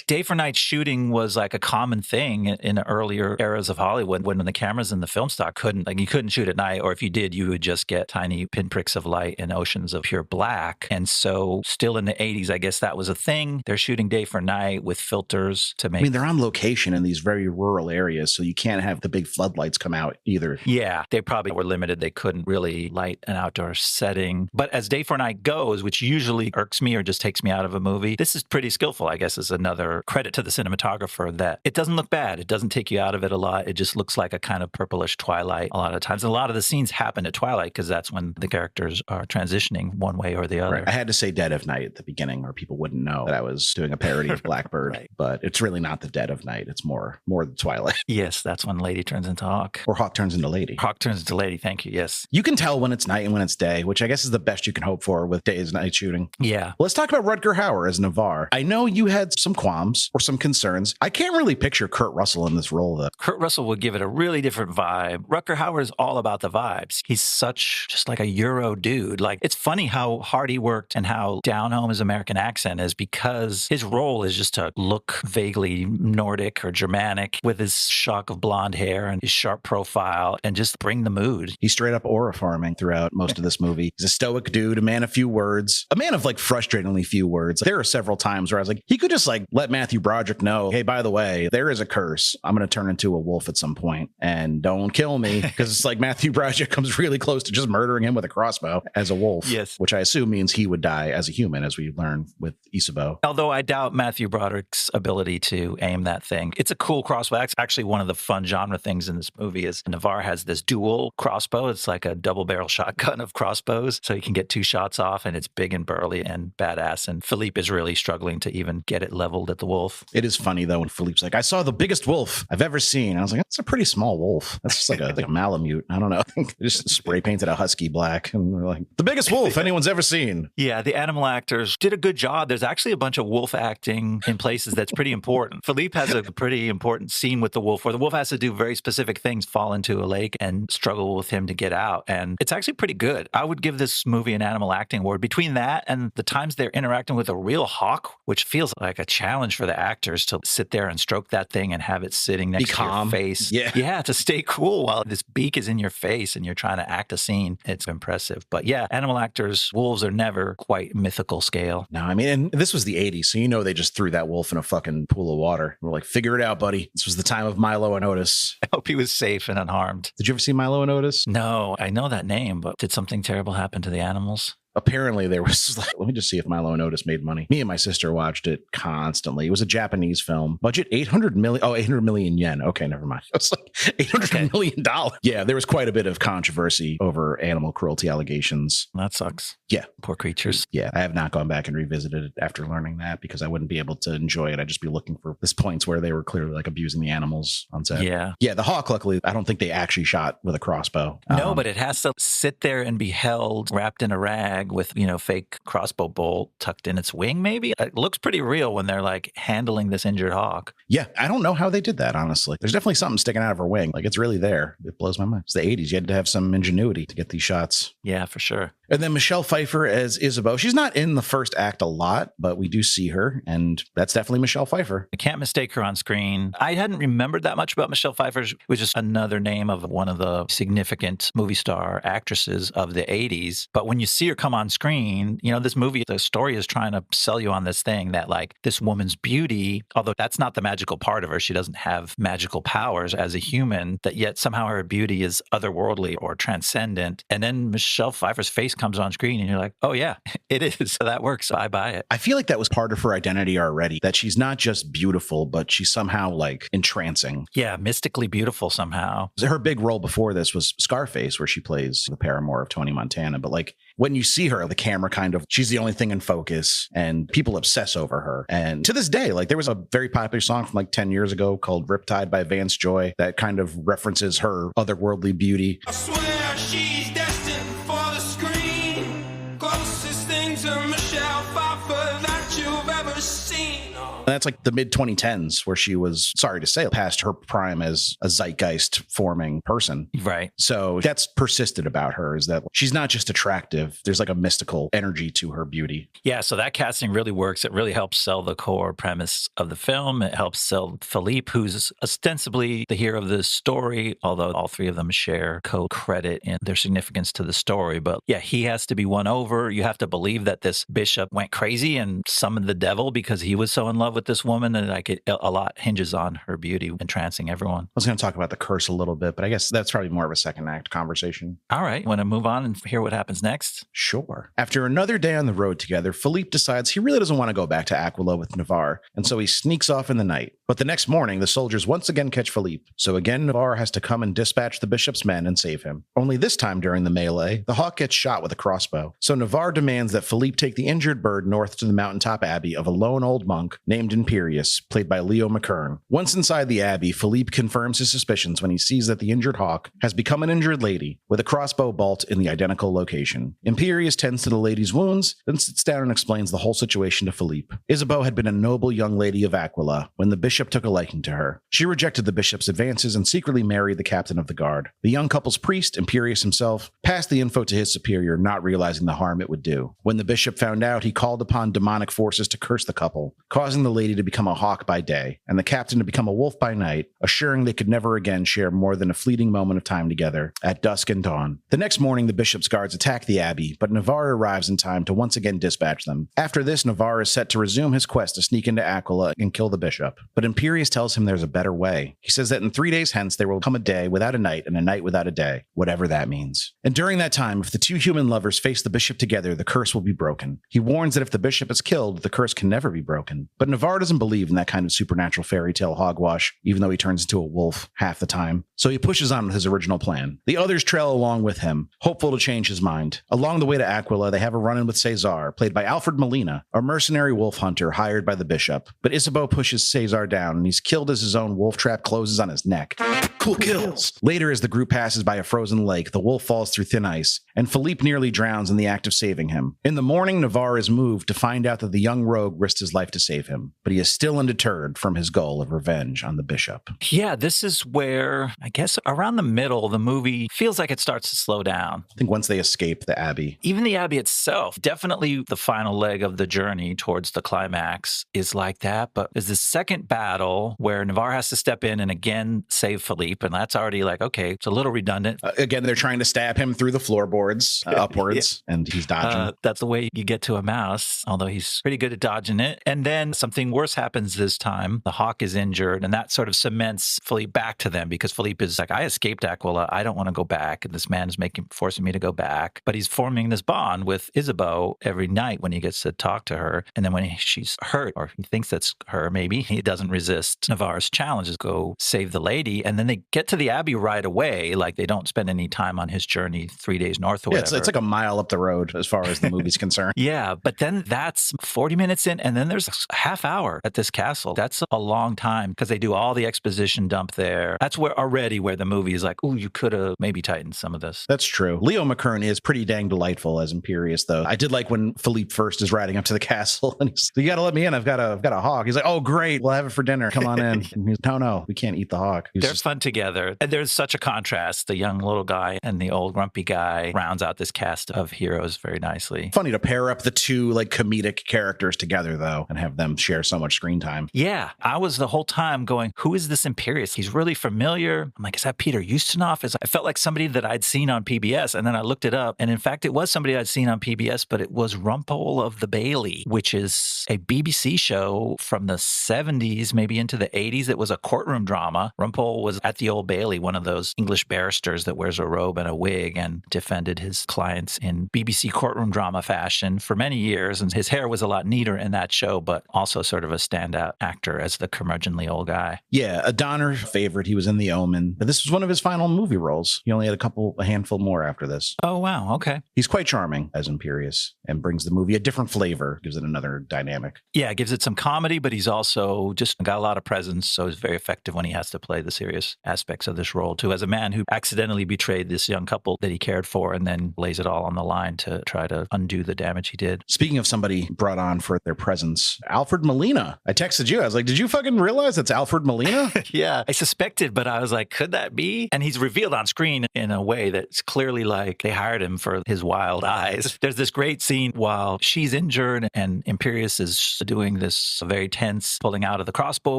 Day for night shooting was like a common thing in the earlier eras of Hollywood when the cameras in the film stock you couldn't shoot at night, or if you did, you would just get tiny pinpricks of light and oceans of pure black. And so still in the 80s, I guess that was a thing. They're shooting day for night with filters to make... I mean, they're on location in these very rural areas, so you can't have the big floodlights come out either. Yeah, they probably were limited. They couldn't really light an outdoor setting. But as day for night goes, which usually irks me or just takes me out of a movie, this is pretty skillful, I guess, is another color. Credit to the cinematographer that it doesn't look bad. It doesn't take you out of it a lot. It just looks like a kind of purplish twilight a lot of times. A lot of the scenes happen at twilight because that's when the characters are transitioning one way or the other. Right. I had to say Dead of Night at the beginning or people wouldn't know that I was doing a parody of Blackbird, Right. but it's really not the Dead of Night. It's more the Twilight. Yes, that's when Lady turns into Hawk. Or Hawk turns into Lady. Hawk turns into Lady. Thank you. Yes. You can tell when it's night and when it's day, which I guess is the best you can hope for with days and night shooting. Yeah. Well, let's talk about Rutger Hauer as Navarre. I know you had some qualms or some concerns. I can't really picture Kurt Russell in this role, though. Kurt Russell would give it a really different vibe. Rutger Hauer is all about the vibes. He's such just like a Euro dude. Like, it's funny how hard he worked and how down home his American accent is because his role is just to look vaguely Nordic or Germanic with his shock of blonde hair and his sharp profile and just bring the mood. He's straight up aura farming throughout most of this movie. He's a stoic dude, a man of few words, a man of like frustratingly few words. There are several times where I was like, he could just like let Matthew Broderick know, hey, by the way, there is a curse. I'm going to turn into a wolf at some point and don't kill me, because it's like Matthew Broderick comes really close to just murdering him with a crossbow as a wolf. Yes. Which I assume means he would die as a human, as we learn with Isabeau. Although I doubt Matthew Broderick's ability to aim that thing. It's a cool crossbow. That's actually one of the fun genre things in this movie is Navarre has this dual crossbow. It's like a double barrel shotgun of crossbows. So you can get 2 shots off and it's big and burly and badass. And Philippe is really struggling to even get it leveled at the wolf. It is funny though when Philippe's like, I saw the biggest wolf I've ever seen. I was like, that's a pretty small wolf. That's just like a Malamute. I don't know. They just spray painted a husky black and we're like, the biggest wolf anyone's ever seen. Yeah, the animal actors did a good job. There's actually a bunch of wolf acting in places that's pretty important. Philippe has a pretty important scene with the wolf where the wolf has to do very specific things, fall into a lake and struggle with him to get out. And it's actually pretty good. I would give this movie an animal acting award. Between that and the times they're interacting with a real hawk, which feels like a challenge for the actors to sit there and stroke that thing and have it sitting next to your face. Yeah, to stay cool while this beak is in your face and you're trying to act a scene. It's impressive. But yeah, animal actors, wolves are never quite mythical scale. No, I mean, and this was the 80s, so you know they just threw that wolf in a fucking pool of water. We're like, figure it out, buddy. This was the time of Milo and Otis. I hope he was safe and unharmed. Did you ever see Milo and Otis? No, I know that name, but did something terrible happen to the animals? Apparently there was like, let me just see if Milo and Otis made money. Me and my sister watched it constantly. It was a Japanese film. Budget 800 million yen. Okay, never mind. It was like $800 million. Yeah, there was quite a bit of controversy over animal cruelty allegations. That sucks. Yeah. Poor creatures. Yeah, I have not gone back and revisited it after learning that because I wouldn't be able to enjoy it. I'd just be looking for this points where they were clearly like abusing the animals on set. Yeah. Yeah, the hawk, luckily, I don't think they actually shot with a crossbow. No, but it has to sit there and be held wrapped in a rag with, fake crossbow bolt tucked in its wing, maybe. It looks pretty real when they're like handling this injured hawk. Yeah, I don't know how they did that, honestly. There's definitely something sticking out of her wing. Like, it's really there. It blows my mind. It's the 80s. You had to have some ingenuity to get these shots. Yeah, for sure. And then Michelle Pfeiffer as Isabeau. She's not in the first act a lot, but we do see her, and that's definitely Michelle Pfeiffer. I can't mistake her on screen. I hadn't remembered that much about Michelle Pfeiffer, which is another name of one of the significant movie star actresses of the 80s. But when you see her come on screen, this movie, the story is trying to sell you on this thing that like this woman's beauty, although that's not the magical part of her, she doesn't have magical powers as a human, that yet somehow her beauty is otherworldly or transcendent. And then Michelle Pfeiffer's face comes on screen and you're like, oh yeah, it is. So that works. So I buy it. I feel like that was part of her identity already, that she's not just beautiful, but she's somehow like entrancing. Yeah, mystically beautiful somehow. Her big role before this was Scarface, where she plays the paramour of Tony Montana. But like when you see her, the camera kind of, she's the only thing in focus and people obsess over her. And to this day, like there was a very popular song from like 10 years ago called Riptide by Vance Joy that kind of references her otherworldly beauty. I swear she's destined for the screen. Closest thing to Michelle Pfeiffer that you've ever seen. That's like the mid 2010s where she was, sorry to say, past her prime as a zeitgeist forming person. Right. So that's persisted about her, is that she's not just attractive. There's like a mystical energy to her beauty. Yeah. So that casting really works. It really helps sell the core premise of the film. It helps sell Philippe, who's ostensibly the hero of the story, although all three of them share co-credit in their significance to the story. But yeah, he has to be won over. You have to believe that this bishop went crazy and summoned the devil because he was so in love love with this woman, and like a lot hinges on her beauty, entrancing everyone. I was going to talk about the curse a little bit, but I guess that's probably more of a second act conversation. All right. Want to move on and hear what happens next? Sure. After another day on the road together, Philippe decides he really doesn't want to go back to Aquila with Navarre, and so he sneaks off in the night. But the next morning, the soldiers once again catch Philippe, so again Navarre has to come and dispatch the bishop's men and save him. Only this time during the melee, the hawk gets shot with a crossbow, so Navarre demands that Philippe take the injured bird north to the mountaintop abbey of a lone old monk named Imperius, played by Leo McKern. Once inside the abbey, Philippe confirms his suspicions when he sees that the injured hawk has become an injured lady, with a crossbow bolt in the identical location. Imperius tends to the lady's wounds, then sits down and explains the whole situation to Philippe. Isabeau had been a noble young lady of Aquila when the bishop took a liking to her. She rejected the bishop's advances and secretly married the captain of the guard. The young couple's priest, Imperius himself, passed the info to his superior, not realizing the harm it would do. When the bishop found out, he called upon demonic forces to curse the couple, causing the lady to become a hawk by day, and the captain to become a wolf by night, assuring they could never again share more than a fleeting moment of time together at dusk and dawn. The next morning, the bishop's guards attack the abbey, but Navarre arrives in time to once again dispatch them. After this, Navarre is set to resume his quest to sneak into Aquila and kill the bishop. But Imperius tells him there's a better way. He says that in 3 days hence there will come a day without a night and a night without a day, whatever that means. And during that time, if the two human lovers face the bishop together, the curse will be broken. He warns that if the bishop is killed, the curse can never be broken. But Navarre doesn't believe in that kind of supernatural fairy tale hogwash, even though he turns into a wolf half the time. So he pushes on with his original plan. The others trail along with him, hopeful to change his mind. Along the way to Aquila, they have a run-in with Cesar, played by Alfred Molina, a mercenary wolf hunter hired by the bishop. But Isabeau pushes Cesar down, and he's killed as his own wolf trap closes on his neck. Cool kills! Later, as the group passes by a frozen lake, the wolf falls through thin ice, and Philippe nearly drowns in the act of saving him. In the morning, Navarre is moved to find out that the young rogue risked his life to save him, but he is still undeterred from his goal of revenge on the bishop. Yeah, this is where, I guess, around the middle, the movie feels like it starts to slow down. I think once they escape the abbey. Even the abbey itself, definitely the final leg of the journey towards the climax is like that. But there's the second battle where Navarre has to step in and again save Philippe. And that's already like, okay, it's a little redundant. Again, they're trying to stab him through the floorboards upwards, and he's dodging. That's the way you get to a mouse, although he's pretty good at dodging it. And then something worse happens this time. The hawk is injured, and that sort of cements Philippe back to them because Philippe is like, I escaped Aquila. I don't want to go back. And this man is forcing me to go back. But he's forming this bond with Isabeau every night when he gets to talk to her. And then when she's hurt, or he thinks that's her, maybe, he doesn't resist Navarre's challenge to go save the lady. And then they get to the abbey right away. Like they don't spend any time on his journey 3 days north or whatever. It's like a mile up the road as far as the movie's concerned. Yeah, but then that's 40 minutes in, and then there's a half hour at this castle. That's a long time because they do all the exposition dump there. That's where the movie is like, ooh, you could have maybe tightened some of this. That's true. Leo McKern is pretty dang delightful as Imperius, though. I did like when Philippe first is riding up to the castle and he's, you got to let me in. I've got a hawk. He's like, oh, great. We'll have it for dinner. Come on in. And he's, no, we can't eat the hawk. They're fun together. And there's such a contrast. The young little guy and the old grumpy guy rounds out this cast of heroes very nicely. Funny to pair up the two like comedic characters together, though, and have them share so much screen time. Yeah. I was the whole time going, who is this Imperius? He's really familiar. I'm like, is that Peter Ustinov? I felt like somebody that I'd seen on PBS. And then I looked it up. And in fact, it was somebody I'd seen on PBS, but it was Rumpole of the Bailey, which is a BBC show from the 70s, maybe into the 80s. It was a courtroom drama. Rumpole was at the Old Bailey, one of those English barristers that wears a robe and a wig and defended his clients in BBC courtroom drama fashion for many years. And his hair was a lot neater in that show, but also sort of a standout actor as the curmudgeonly old guy. Yeah, a Donner favorite. He was in The Omen. But this was one of his final movie roles. He only had a handful more after this. Oh, wow. Okay. He's quite charming as Imperius and brings the movie a different flavor, gives it another dynamic. Yeah, it gives it some comedy, but he's also just got a lot of presence, so he's very effective when he has to play the serious aspects of this role, too, as a man who accidentally betrayed this young couple that he cared for and then lays it all on the line to try to undo the damage he did. Speaking of somebody brought on for their presence, Alfred Molina. I texted you. I was like, did you fucking realize it's Alfred Molina? Yeah, I suspected, but I was like, could that be? And he's revealed on screen in a way that's clearly like they hired him for his wild eyes. There's this great scene while she's injured and Imperius is doing this very tense pulling out of the crossbow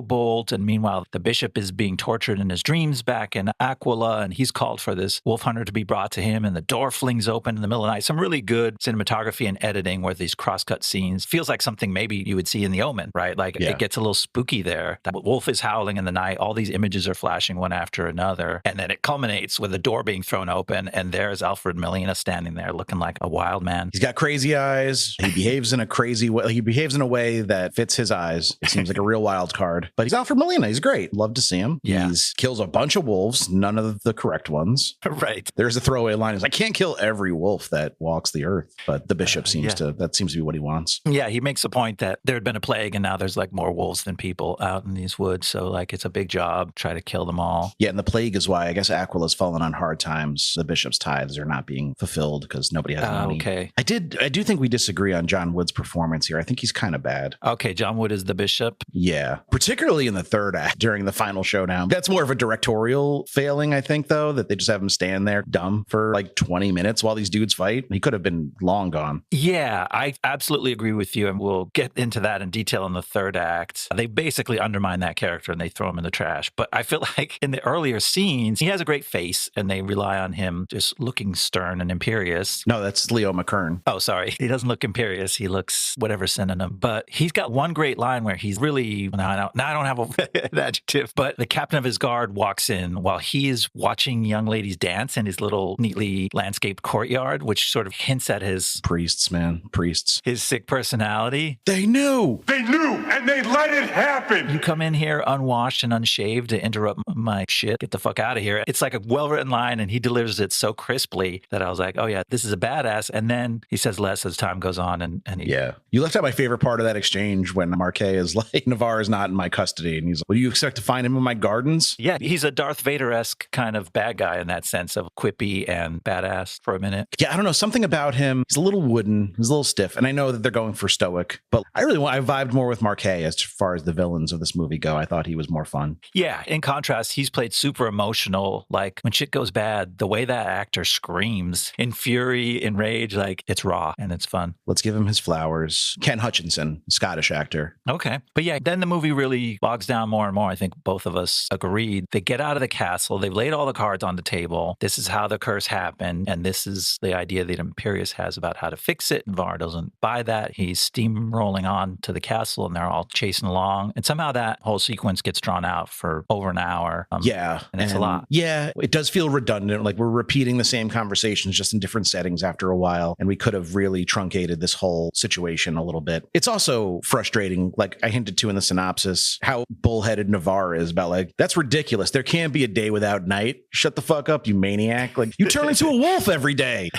bolt. And meanwhile, the bishop is being tortured in his dreams back in Aquila, and he's called for this wolf hunter to be brought to him, and the door flings open in the middle of the night. Some really good cinematography and editing where these cross-cut scenes feels like something maybe you would see in The Omen, right? Like it gets a little spooky there. That wolf is howling in the night. All these images are flashing one after another. And then it culminates with the door being thrown open, and there's Alfred Molina standing there looking like a wild man. He's got crazy eyes. He behaves in a crazy way. He behaves in a way that fits his eyes. It seems like a real wild card. But he's Alfred Molina. He's great. Love to see him. Yeah. He kills a bunch of wolves, none of the correct ones. Right. There's a throwaway line. He's like, I can't kill every wolf that walks the earth. But the bishop seems to be what he wants. Yeah, he makes a point that there had been a plague and now there's like more wolves than people out in these woods. So like it's a big job, try to kill them all. Yeah, and the plague is why I guess Aquila's fallen on hard times. The bishop's tithes are not being fulfilled because nobody has money. Okay. I do think we disagree on John Wood's performance here. I think he's kind of bad. Okay, John Wood is the bishop. Yeah, particularly in the third act during the final showdown. That's more of a directorial failing, I think, though, that they just have him stand there dumb for like 20 minutes while these dudes fight. He could have been long gone. Yeah, I absolutely agree with you. And we'll get into that in detail in the third act. They basically undermine that character and they throw him in the trash. But I feel like in the earlier scenes, he has a great face and they rely on him just looking stern and imperious. No, that's Leo McKern. Oh, sorry. He doesn't look imperious. He looks whatever synonym. But he's got one great line where he's really, now I don't have an adjective, but the captain of his guard walks in while he is watching young ladies dance in his little neatly landscaped courtyard, which sort of hints at his priests, man. Priests. His sick personality. They knew. They knew, and they let it happen. You come in here unwashed and unshaved to interrupt my shit. Get the fuck out of here. It's like a well-written line, and he delivers it so crisply that I was like, oh yeah, this is a badass. And then he says less as time goes on. And he, yeah. You left out my favorite part of that exchange when Marquet is like, Navarre is not in my custody. And he's like, well, you expect to find him in my gardens? Yeah, he's a Darth Vader-esque kind of bad guy in that sense of quippy and badass for a minute. Yeah, I don't know. Something about him, he's a little wooden, he's a little stiff. And I know that they're going for stoic, but I vibed more with Marquet as far as the villains of this movie go. I thought he was more fun. Yeah, in contrast, he's played super emotional. Like when shit goes bad, the way that actor screams in fury, in rage, like it's raw and it's fun. Let's give him his flowers. Ken Hutchinson, Scottish actor. Okay. But yeah, then the movie really bogs down more and more. I think both of us agreed. They get out of the castle. They've laid all the cards on the table. This is how the curse happened. And this is the idea that Imperius has about how to fix it. Navarre doesn't buy that. He's steamrolling on to the castle and they're all chasing along. And somehow that whole sequence gets drawn out for over an hour. Yeah. And it's a lot. Yeah. It does feel redundant. Like we're repeating the same conversations just in different settings after a while. And we could have really truncated this whole situation a little bit. It's also frustrating. Like I hinted to in the synopsis, how bullheaded Navarre is about like, that's ridiculous. There can't be a day without night. Shut the fuck up, you maniac. Like you turn into a wolf every day.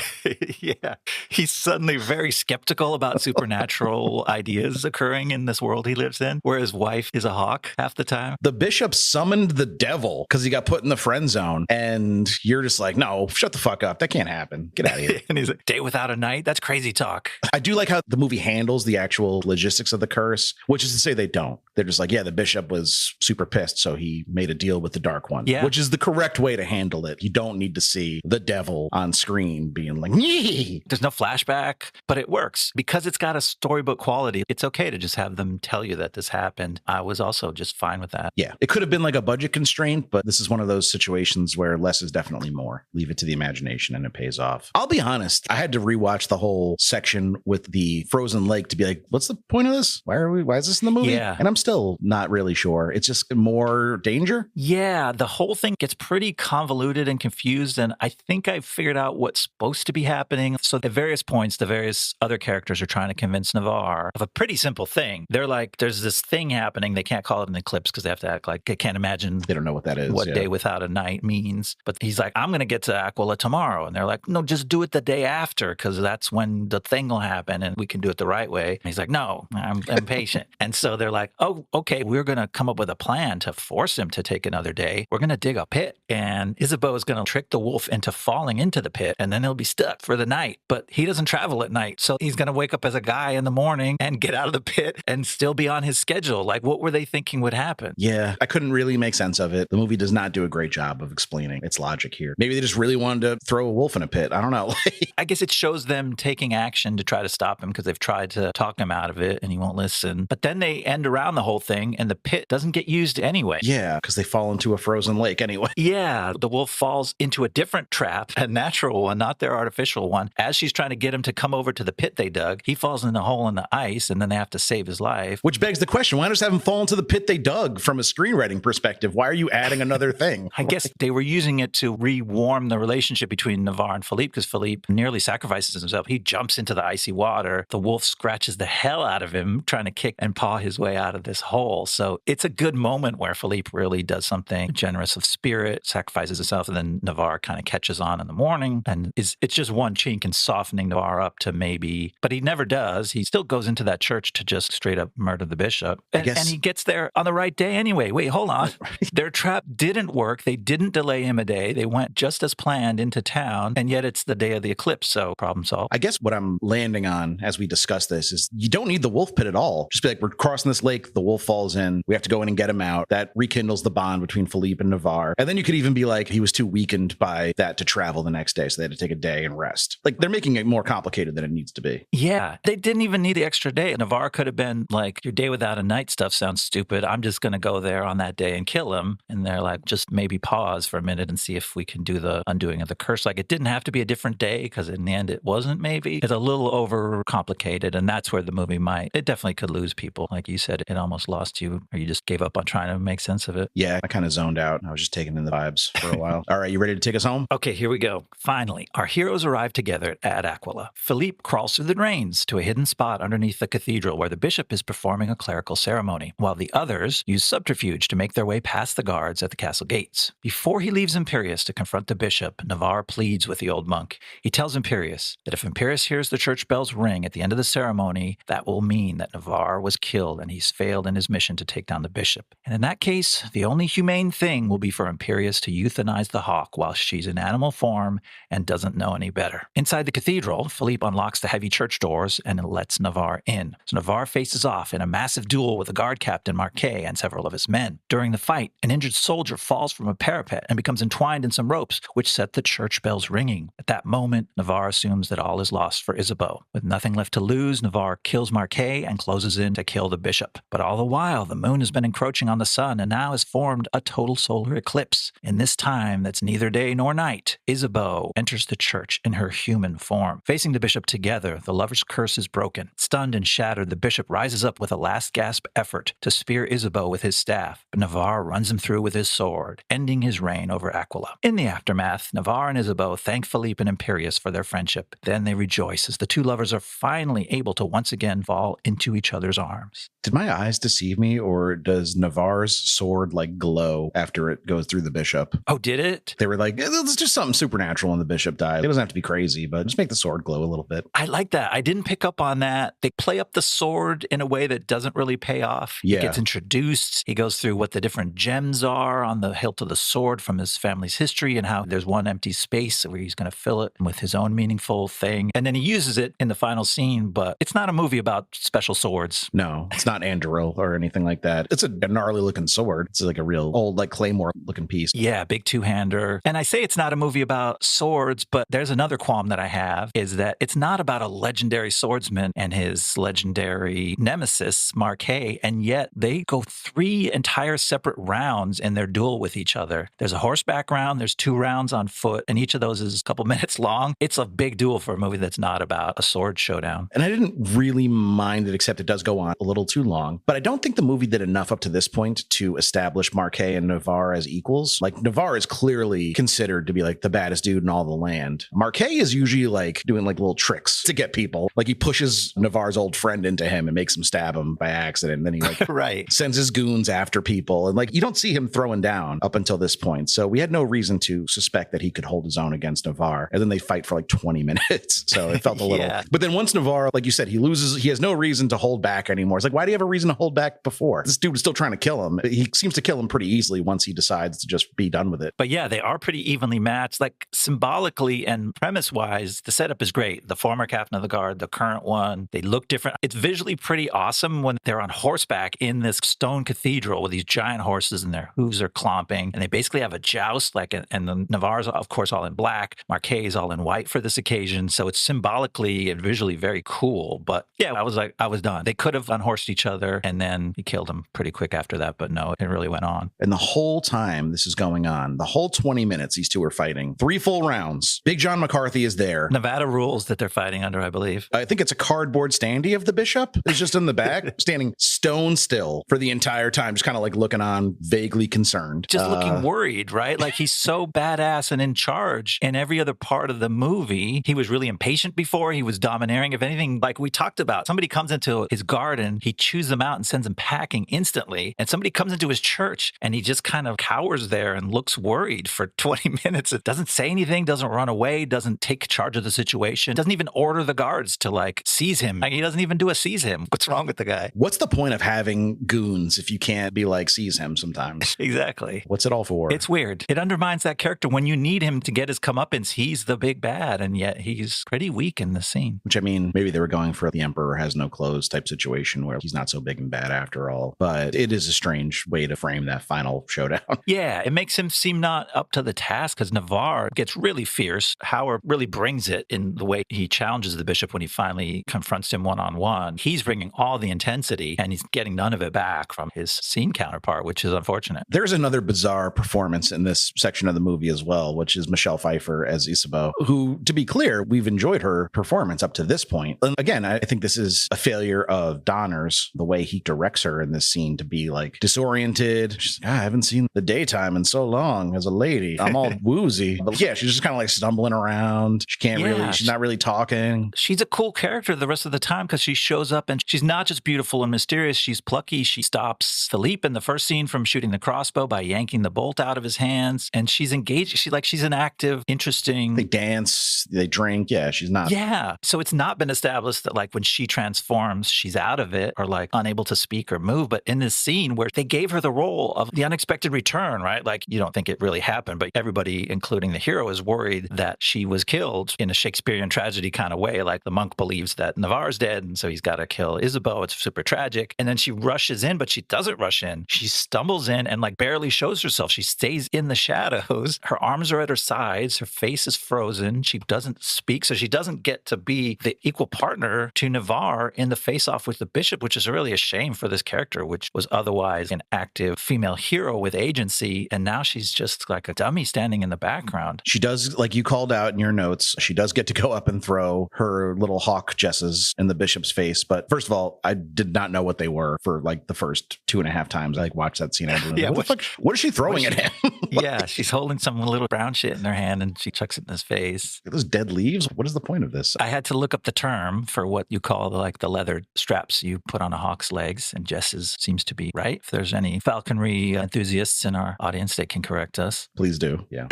Yeah. He's suddenly very skeptical about supernatural ideas occurring in this world he lives in, where his wife is a hawk half the time. The bishop summoned the devil because he got put in the friend zone. And you're just like, no, shut the fuck up. That can't happen. Get out of here. And he's like, day without a night? That's crazy talk. I do like how the movie handles the actual logistics of the curse, which is to say they don't. They're just like, yeah, the bishop was super pissed, so he made a deal with the Dark One, which is the correct way to handle it. You don't need to see the devil on screen being like, nee. There's no flashback, but it works. Because it's got a storybook quality, it's okay to just have them tell you that this happened. I was also just fine with that. Yeah, it could have been like a budget constraint, but this is one of those situations where less is definitely more. Leave it to the imagination and it pays off. I'll be honest, I had to rewatch the whole section with the frozen lake to be like, what's the point of this? Why is this in the movie? Yeah. And I'm still not really sure. It's just more danger. Yeah, the whole thing gets pretty convoluted and confused. And I think I figured out what's supposed to be happening. So at various points, the various other characters are trying to convince Navarre of a pretty simple thing. They're like, there's this thing happening. They can't call it an eclipse because they have to act like they can't imagine. They don't know what that is. What day without a night means. But he's like, I'm going to get to Aquila tomorrow. And they're like, no, just do it the day after because that's when the thing will happen and we can do it the right way. And he's like, no, I'm impatient. And so they're like, oh, okay, we're going to come up with a plan to force him to take another day. We're going to dig a pit and Isabeau is going to trick the wolf into falling into the pit and then he'll be stuck for the night. But he doesn't travel at night. So he's going to wake up as a guy in the morning and get out of the pit and still be on his schedule. Like, what were they thinking would happen? Yeah, I couldn't really make sense of it. The movie does not do a great job of explaining its logic here. Maybe they just really wanted to throw a wolf in a pit. I don't know. I guess it shows them taking action to try to stop him because they've tried to talk him out of it and he won't listen. But then they end around the whole thing, and the pit doesn't get used anyway. Yeah, because they fall into a frozen lake anyway. Yeah, the wolf falls into a different trap, a natural one, not their artificial one. As she's trying to get him to come over to the pit they dug, he falls in a hole in the ice, and then they have to save his life. Which begs the question, why not just have him fall into the pit they dug from a screenwriting perspective? Why are you adding another thing? I guess they were using it to re-warm the relationship between Navarre and Philippe, because Philippe nearly sacrifices himself. He jumps into the icy water. The wolf scratches the hell out of him, trying to kick and paw his way out of this hole. So it's a good moment where Philippe really does something generous of spirit, sacrifices himself, and then Navarre kind of catches on in the morning. And it's just one chink in softening Navarre up to maybe, but he never does. He still goes into that church to just straight up murder the bishop. And he gets there on the right day anyway. Wait, hold on. Their trap didn't work. They didn't delay him a day. They went just as planned into town, and yet it's the day of the eclipse, so problem solved. I guess what I'm landing on as we discuss this is you don't need the wolf pit at all. Just be like, we're crossing this lake, the wolf falls in, we have to go in and get him out. That rekindles the bond between Philippe and Navarre. And then you could even be like, he was too weakened by that to travel the next day, so they had to take a day and rest. Like, they're making it more complicated than it needs to be. Yeah, they didn't even need the extra day. Navarre could have been like, your day without a night stuff sounds stupid. I'm just going to go there on that day and kill him. And they're like, just maybe pause for a minute and see if we can do the undoing of the curse. Like, it didn't have to be a different day, because in the end it wasn't maybe. It's a little over complicated, and that's where the movie it definitely could lose people. Like you said, it almost lost you, or you just gave up on trying to make sense of it. Yeah, I kind of zoned out. I was just taking in the vibes for a while. All right, you ready to take us home? Okay, here we go. Finally, our heroes arrive together at Aquila. Philippe crawls through the drains to a hidden spot underneath the cathedral where the bishop is performing a clerical ceremony, while the others use subterfuge to make their way past the guards at the castle gates. Before he leaves Imperius to confront the bishop, Navarre pleads with the old monk. He tells Imperius that if Imperius hears the church bells ring at the end of the ceremony, that will mean that Navarre was killed and he's failed in his mission to take down the bishop. And in that case, the only humane thing will be for Imperius to euthanize the hawk while she's in animal form and doesn't know any better. Inside the cathedral, Philippe unlocks the heavy church doors and lets Navarre in. So Navarre faces off in a massive duel with the guard captain Marquet and several of his men. During the fight, an injured soldier falls from a parapet and becomes entwined in some ropes, which set the church bells ringing. At that moment, Navarre assumes that all is lost for Isabeau. With nothing left to lose, Navarre kills Marquet and closes in to kill the bishop. But all the while, the moon has been encroaching on the sun and now has formed a total solar eclipse. In this time that's neither day nor night, Isabeau enters the church in her human form. Facing the bishop together, the lovers' curse is broken. Stunned and shattered, the bishop rises up with a last gasp effort to spear Isabeau with his staff, but Navarre runs him through with his sword, ending his reign over Aquila. In the aftermath, Navarre and Isabeau thank Philippe and Imperius for their friendship. Then they rejoice as the two lovers are finally able to once again fall into each other's arms. Did my eyes deceive me, or does Navarre's sword like glow after it goes through the bishop? Oh, did it? They were like, it's just something supernatural when the bishop died. It doesn't have to be crazy, but just make the sword glow a little bit. I like that. I didn't pick up on that. They play up the sword in a way that doesn't really pay off. Yeah. He gets introduced. He goes through what the different gems are on the hilt of the sword from his family's history and how there's one empty space where he's going to fill it with his own meaningful thing. And then he uses it in the final scene, but it's not a movie about special swords. No, it's not Andoril or anything like that. It's a gnarly looking sword. It's like a real old like claymore looking piece. Yeah, big two-hander. And I say it's not a movie about swords, but there's another qualm that I have is that it's not about a legendary swordsman and his legendary nemesis, Marquet, and yet they go 3 entire separate rounds in their duel with each other. There's a horseback round, there's 2 rounds on foot, and each of those is a couple minutes long. It's a big duel for a movie that's not about a sword showdown. And I didn't really mind it, except it does go on a little too long. But I don't think the movie did enough up to this point to establish Marquet and Navarre as equals. Like, Navarre is clearly considered to be like the baddest dude in all the land. Marquet is usually like doing like little tricks to get people. Like, he pushes Navarre's old friend into him and makes him stab him by accident. And then he like right. sends his goons after people. And like, you don't see him throwing down up until this point. So we had no reason to suspect that he could hold his own against Navarre. And then they fight for like 20 minutes. So it felt a little, yeah. But then once Navarre, like you said, he loses, he has no reason to hold back anymore. It's like, why do you have a reason to hold back before? This dude is still trying to kill him. He seems to kill him pretty easily once he decides to just be done with it. But yeah, they are pretty evenly matched. Like, symbolically and premise-wise, the setup is great. The former captain of the guard, the current one, they look different. It's visually pretty awesome when they're on horseback in this stone cathedral with these giant horses and their hooves are clomping. And they basically have a joust, like, and the Navarre's, of course, all in black. Marquet is all in white for this occasion. So it's symbolically and visually very cool. But yeah, I was done. They could have unhorsed each other and then then he killed him pretty quick after that. But no, it really went on. And the whole time this is going on, the whole 20 minutes these two are fighting, 3 full rounds. Big John McCarthy is there. Nevada rules that they're fighting under, I believe. I think it's a cardboard standee of the bishop. It's just in the back, standing stone still for the entire time, just kind of like looking on, vaguely concerned. Just looking worried, right? Like he's so badass and in charge in every other part of the movie. He was really impatient before. He was domineering. If anything, like we talked about, somebody comes into his garden, he chews them out and sends them packing instantly. And somebody comes into his church and he just kind of cowers there and looks worried for 20 minutes. It doesn't say anything, doesn't run away, doesn't take charge of the situation, doesn't even order the guards to like seize him. Like, he doesn't even do a seize him. What's wrong with the guy? What's the point of having goons if you can't be like seize him sometimes? Exactly. What's it all for? It's weird. It undermines that character. When you need him to get his comeuppance, he's the big bad, and yet he's pretty weak in the scene. Which, I mean, maybe they were going for the emperor has no clothes type situation where he's not so big and bad after all. But it is a strange way to frame that final showdown. Yeah, it makes him seem not up to the task because Navarre gets really fierce. Hauer really brings it in the way he challenges the bishop when he finally confronts him one-on-one. He's bringing all the intensity and he's getting none of it back from his scene counterpart, which is unfortunate. There's another bizarre performance in this section of the movie as well, which is Michelle Pfeiffer as Isabeau, who, to be clear, we've enjoyed her performance up to this point. And again, I think this is a failure of Donner's, the way he directs her in this scene to be like disoriented. She's like, I haven't seen the daytime in so long as a lady. I'm all woozy. But yeah, she's just kind of like stumbling around. She can't really, she's not really talking. She's a cool character the rest of the time because she shows up and she's not just beautiful and mysterious. She's plucky. She stops Philippe in the first scene from shooting the crossbow by yanking the bolt out of his hands. And she's engaged. She's an active, interesting. They dance, they drink. Yeah, she's not. Yeah. So it's not been established that like when she transforms, she's out of it or like unable to speak or move. But in this scene where they gave her the role of the unexpected return, right? Like you don't think it really happened, but everybody, including the hero, is worried that she was killed in a Shakespearean tragedy kind of way. Like the monk believes that Navarre's dead, and so he's got to kill Isabeau. It's super tragic. And then she rushes in, but she doesn't rush in. She stumbles in and like barely shows herself. She stays in the shadows. Her arms are at her sides. Her face is frozen. She doesn't speak, so she doesn't get to be the equal partner to Navarre in the face-off with the bishop, which is really a shame for this character, which was otherwise an active female hero with agency. And now she's just like a dummy standing in the background. She does, like you called out in your notes, she does get to go up and throw her little hawk jesses in the bishop's face. But first of all, I did not know what they were for like the first 2.5 times I like watched that scene. Yeah, what is she throwing at him? Yeah, she's holding some little brown shit in her hand and she chucks it in his face. Are those dead leaves? What is the point of this? I had to look up the term for what you call like the leather straps you put on a hawk's legs, and jesses seems to be right. If there's any falconry enthusiasts in our audience, they can correct us. Please do. Yeah.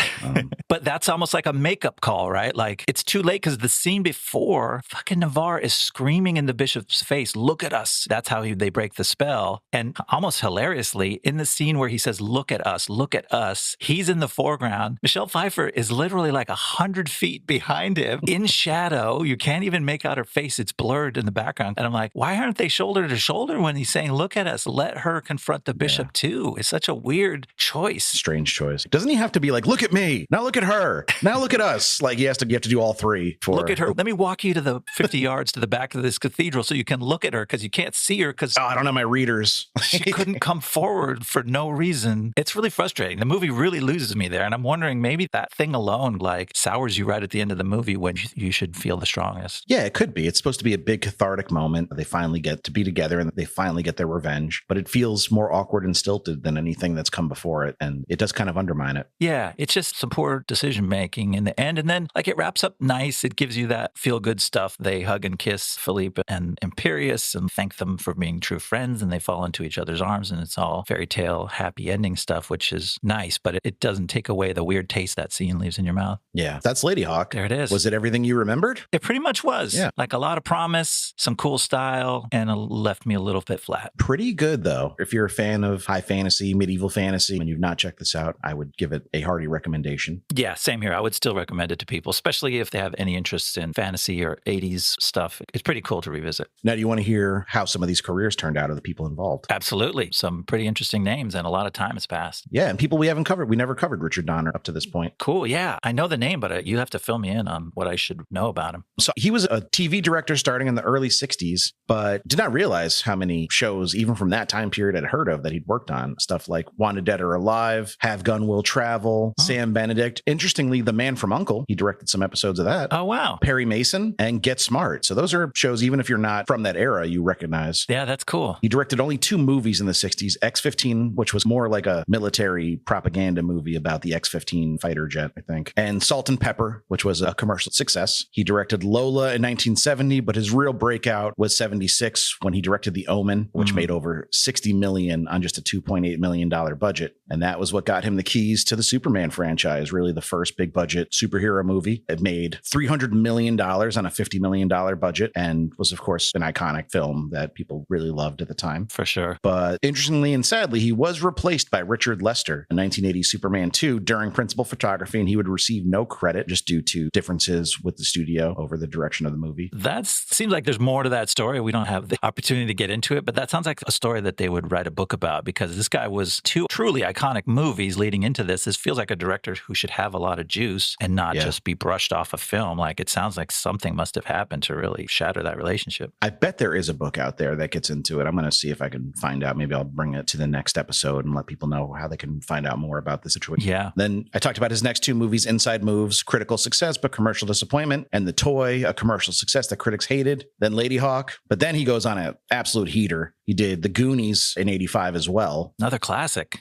But that's almost like a makeup call, right? Like it's too late because the scene before, fucking Navarre is screaming in the bishop's face, look at us. That's how they break the spell. And almost hilariously, in the scene where he says, look at us, he's in the foreground. Michelle Pfeiffer is literally like 100 feet behind him in shadow. You can't even make out her face. It's blurred in the background. And I'm like, why aren't they shoulder to shoulder when he's saying, look at us, let her confront the bishop too? It's such a weird choice. Strange choice. Doesn't he have to be like, look at me, now look at her, now look at us? Like you have to do all three. Look at her. Let me walk you to the 50 yards to the back of this cathedral so you can look at her because you can't see her because I don't know my readers. She couldn't come forward for no reason. It's really frustrating. The movie really loses me there. And I'm wondering maybe that thing alone like sours you right at the end of the movie when you should feel the strongest. Yeah, it could be. It's supposed to be a big cathartic moment. They finally get to be together and they finally get their revenge. But it feels more awkward and stilted than anything that's come before it. And it does kind of undermine it. Yeah, it's just some poor decision making in the end. And then like it wraps up nice. It gives you that feel good stuff. They hug and kiss Philippe and Imperius and thank them for being true friends. And they fall into each other's arms. And it's all fairy tale, happy ending stuff, which is nice. But it doesn't take away the weird taste that scene leaves in your mouth. Yeah, that's Ladyhawke. There it is. Was it everything you remembered? It pretty much was. Yeah. Like a lot of promise, some cool style, and it left me a little bit flat. Pretty good, though. If you're a fan of high fantasy, medieval fantasy, and you've not checked this out, I would give it a hearty recommendation. Yeah, same here. I would still recommend it to people, especially if they have any interest in fantasy or 80s stuff. It's pretty cool to revisit. Now, do you want to hear how some of these careers turned out of the people involved? Absolutely. Some pretty interesting names, and a lot of time has passed. Yeah, and people we haven't covered. We never covered Richard Donner up to this point. Cool. Yeah, I know the name, but you have to fill me in on what I should know about him. So he was a TV director starting in the early 60s, but did not realize how many shows, even from that time period, I'd heard of that he'd worked on. Stuff like Wanted Dead or Alive, Have Gun Will Travel, Sam Benedict. Interestingly, The Man from U.N.C.L.E., he directed some episodes of that. Oh, wow. Perry Mason and Get Smart. So those are shows, even if you're not from that era, you recognize. Yeah, that's cool. He directed only 2 movies in the 60s, X-15, which was more like a military propaganda movie about the X-15 fighter jet, I think, and Salt and Pepper, which was a commercial success. He directed Lola in 1970, but his real breakout was 76 when he directed The Omen, which made over $60 million on just a $2.8 million budget. And that was what got him the keys to the Superman franchise, really the first big budget superhero movie. It made $300 million on a $50 million budget and was, of course, an iconic film that people really loved at the time. For sure. But interestingly and sadly, he was replaced by Richard Lester in 1980 Superman 2 during principal photography, and he would receive no credit just due to differences with the studio over the direction of the movie. That seems like there's more to that story. We don't have the opportunity to get into it, but that sounds like a story that they would write a book about, because this guy was 2 truly iconic movies leading into this. This feels like a director who should have a lot of juice and not just be brushed off a film. Like, it sounds like something must have happened to really shatter that relationship. I bet there is a book out there that gets into it. I'm going to see if I can find out. Maybe I'll bring it to the next episode and let people know how they can find out more about the situation. Yeah. Then I talked about his next 2 movies, Inside Moves, critical success, but commercial disappointment, and The Toy, a commercial success that critics hated. Then Ladyhawke. But then he goes on an absolute heater. He did The Goonies in 85 as well. Another classic.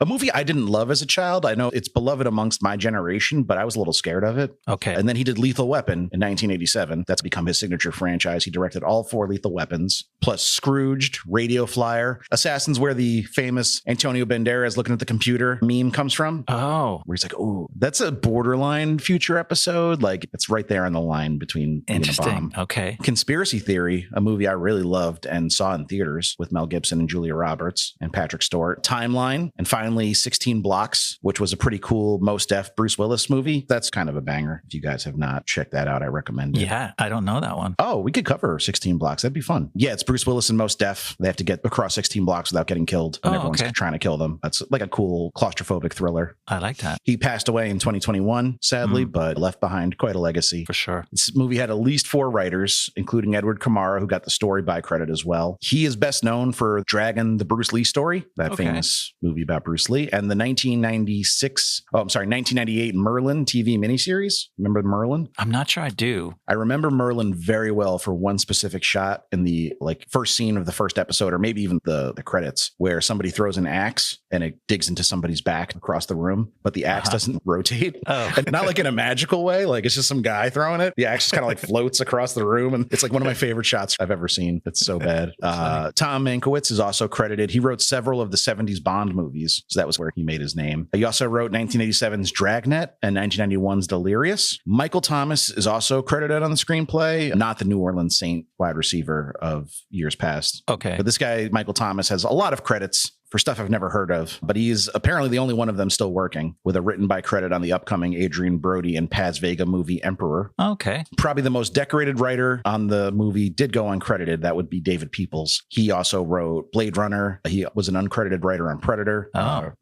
A movie I didn't love as a child. I know it's beloved amongst my generation, but I was a little scared of it. Okay. And then he did Lethal Weapon in 1987. That's become his signature franchise. He directed all 4 Lethal Weapons, plus Scrooged, Radio Flyer, Assassins, where the famous Antonio Banderas looking at the computer meme comes from. Oh. Where he's like, oh, that's a borderline future episode. Like, it's right there on the line between being a bomb. Okay. Conspiracy Theory, a movie I really loved and saw in theaters with Mel Gibson and Julia Roberts and Patrick Stewart. Timeline, and finally 16 Blocks, which was a pretty cool Mos Def Bruce Willis movie. That's kind of a banger. If you guys have not checked that out, I recommend it. Yeah, I don't know that one. Oh, we could cover 16 Blocks. That'd be fun. Yeah, it's Bruce Willis and Mos Def. They have to get across 16 blocks without getting killed, and everyone's trying to kill them. That's like a cool claustrophobic thriller. I like that. He passed away in 2021, sadly, but left behind quite a legacy. For sure. This movie had at least 4 writers, including Edward Kamara, who got the story by credit as well. He is best known for Dragon, the Bruce Lee story, that famous movie about Bruce Lee, and the 1998 Merlin TV miniseries. Remember Merlin? I'm not sure I do. I remember Merlin very well for one specific shot in the first scene of the first episode, or maybe even the credits, where somebody throws an axe and it digs into somebody's back across the room, but the axe doesn't rotate. Oh. And not like in a magical way. Like, it's just some guy throwing it. The axe just kind of like floats across the room. And it's like one of my favorite shots I've ever seen. It's so bad. Tom Mankiewicz is also credited. He wrote several of the 70s Bond movies. So that was where he made his name. He also wrote 1987's Dragnet and 1991's Delirious. Michael Thomas is also credited on the screenplay, not the New Orleans Saint wide receiver of years past. Okay. But this guy, Michael Thomas, has a lot of credits for stuff I've never heard of, but he's apparently the only one of them still working, with a written by credit on the upcoming Adrian Brody and Paz Vega movie Emperor. Okay. Probably the most decorated writer on the movie did go uncredited. That would be David Peoples. He also wrote Blade Runner. He was an uncredited writer on Predator.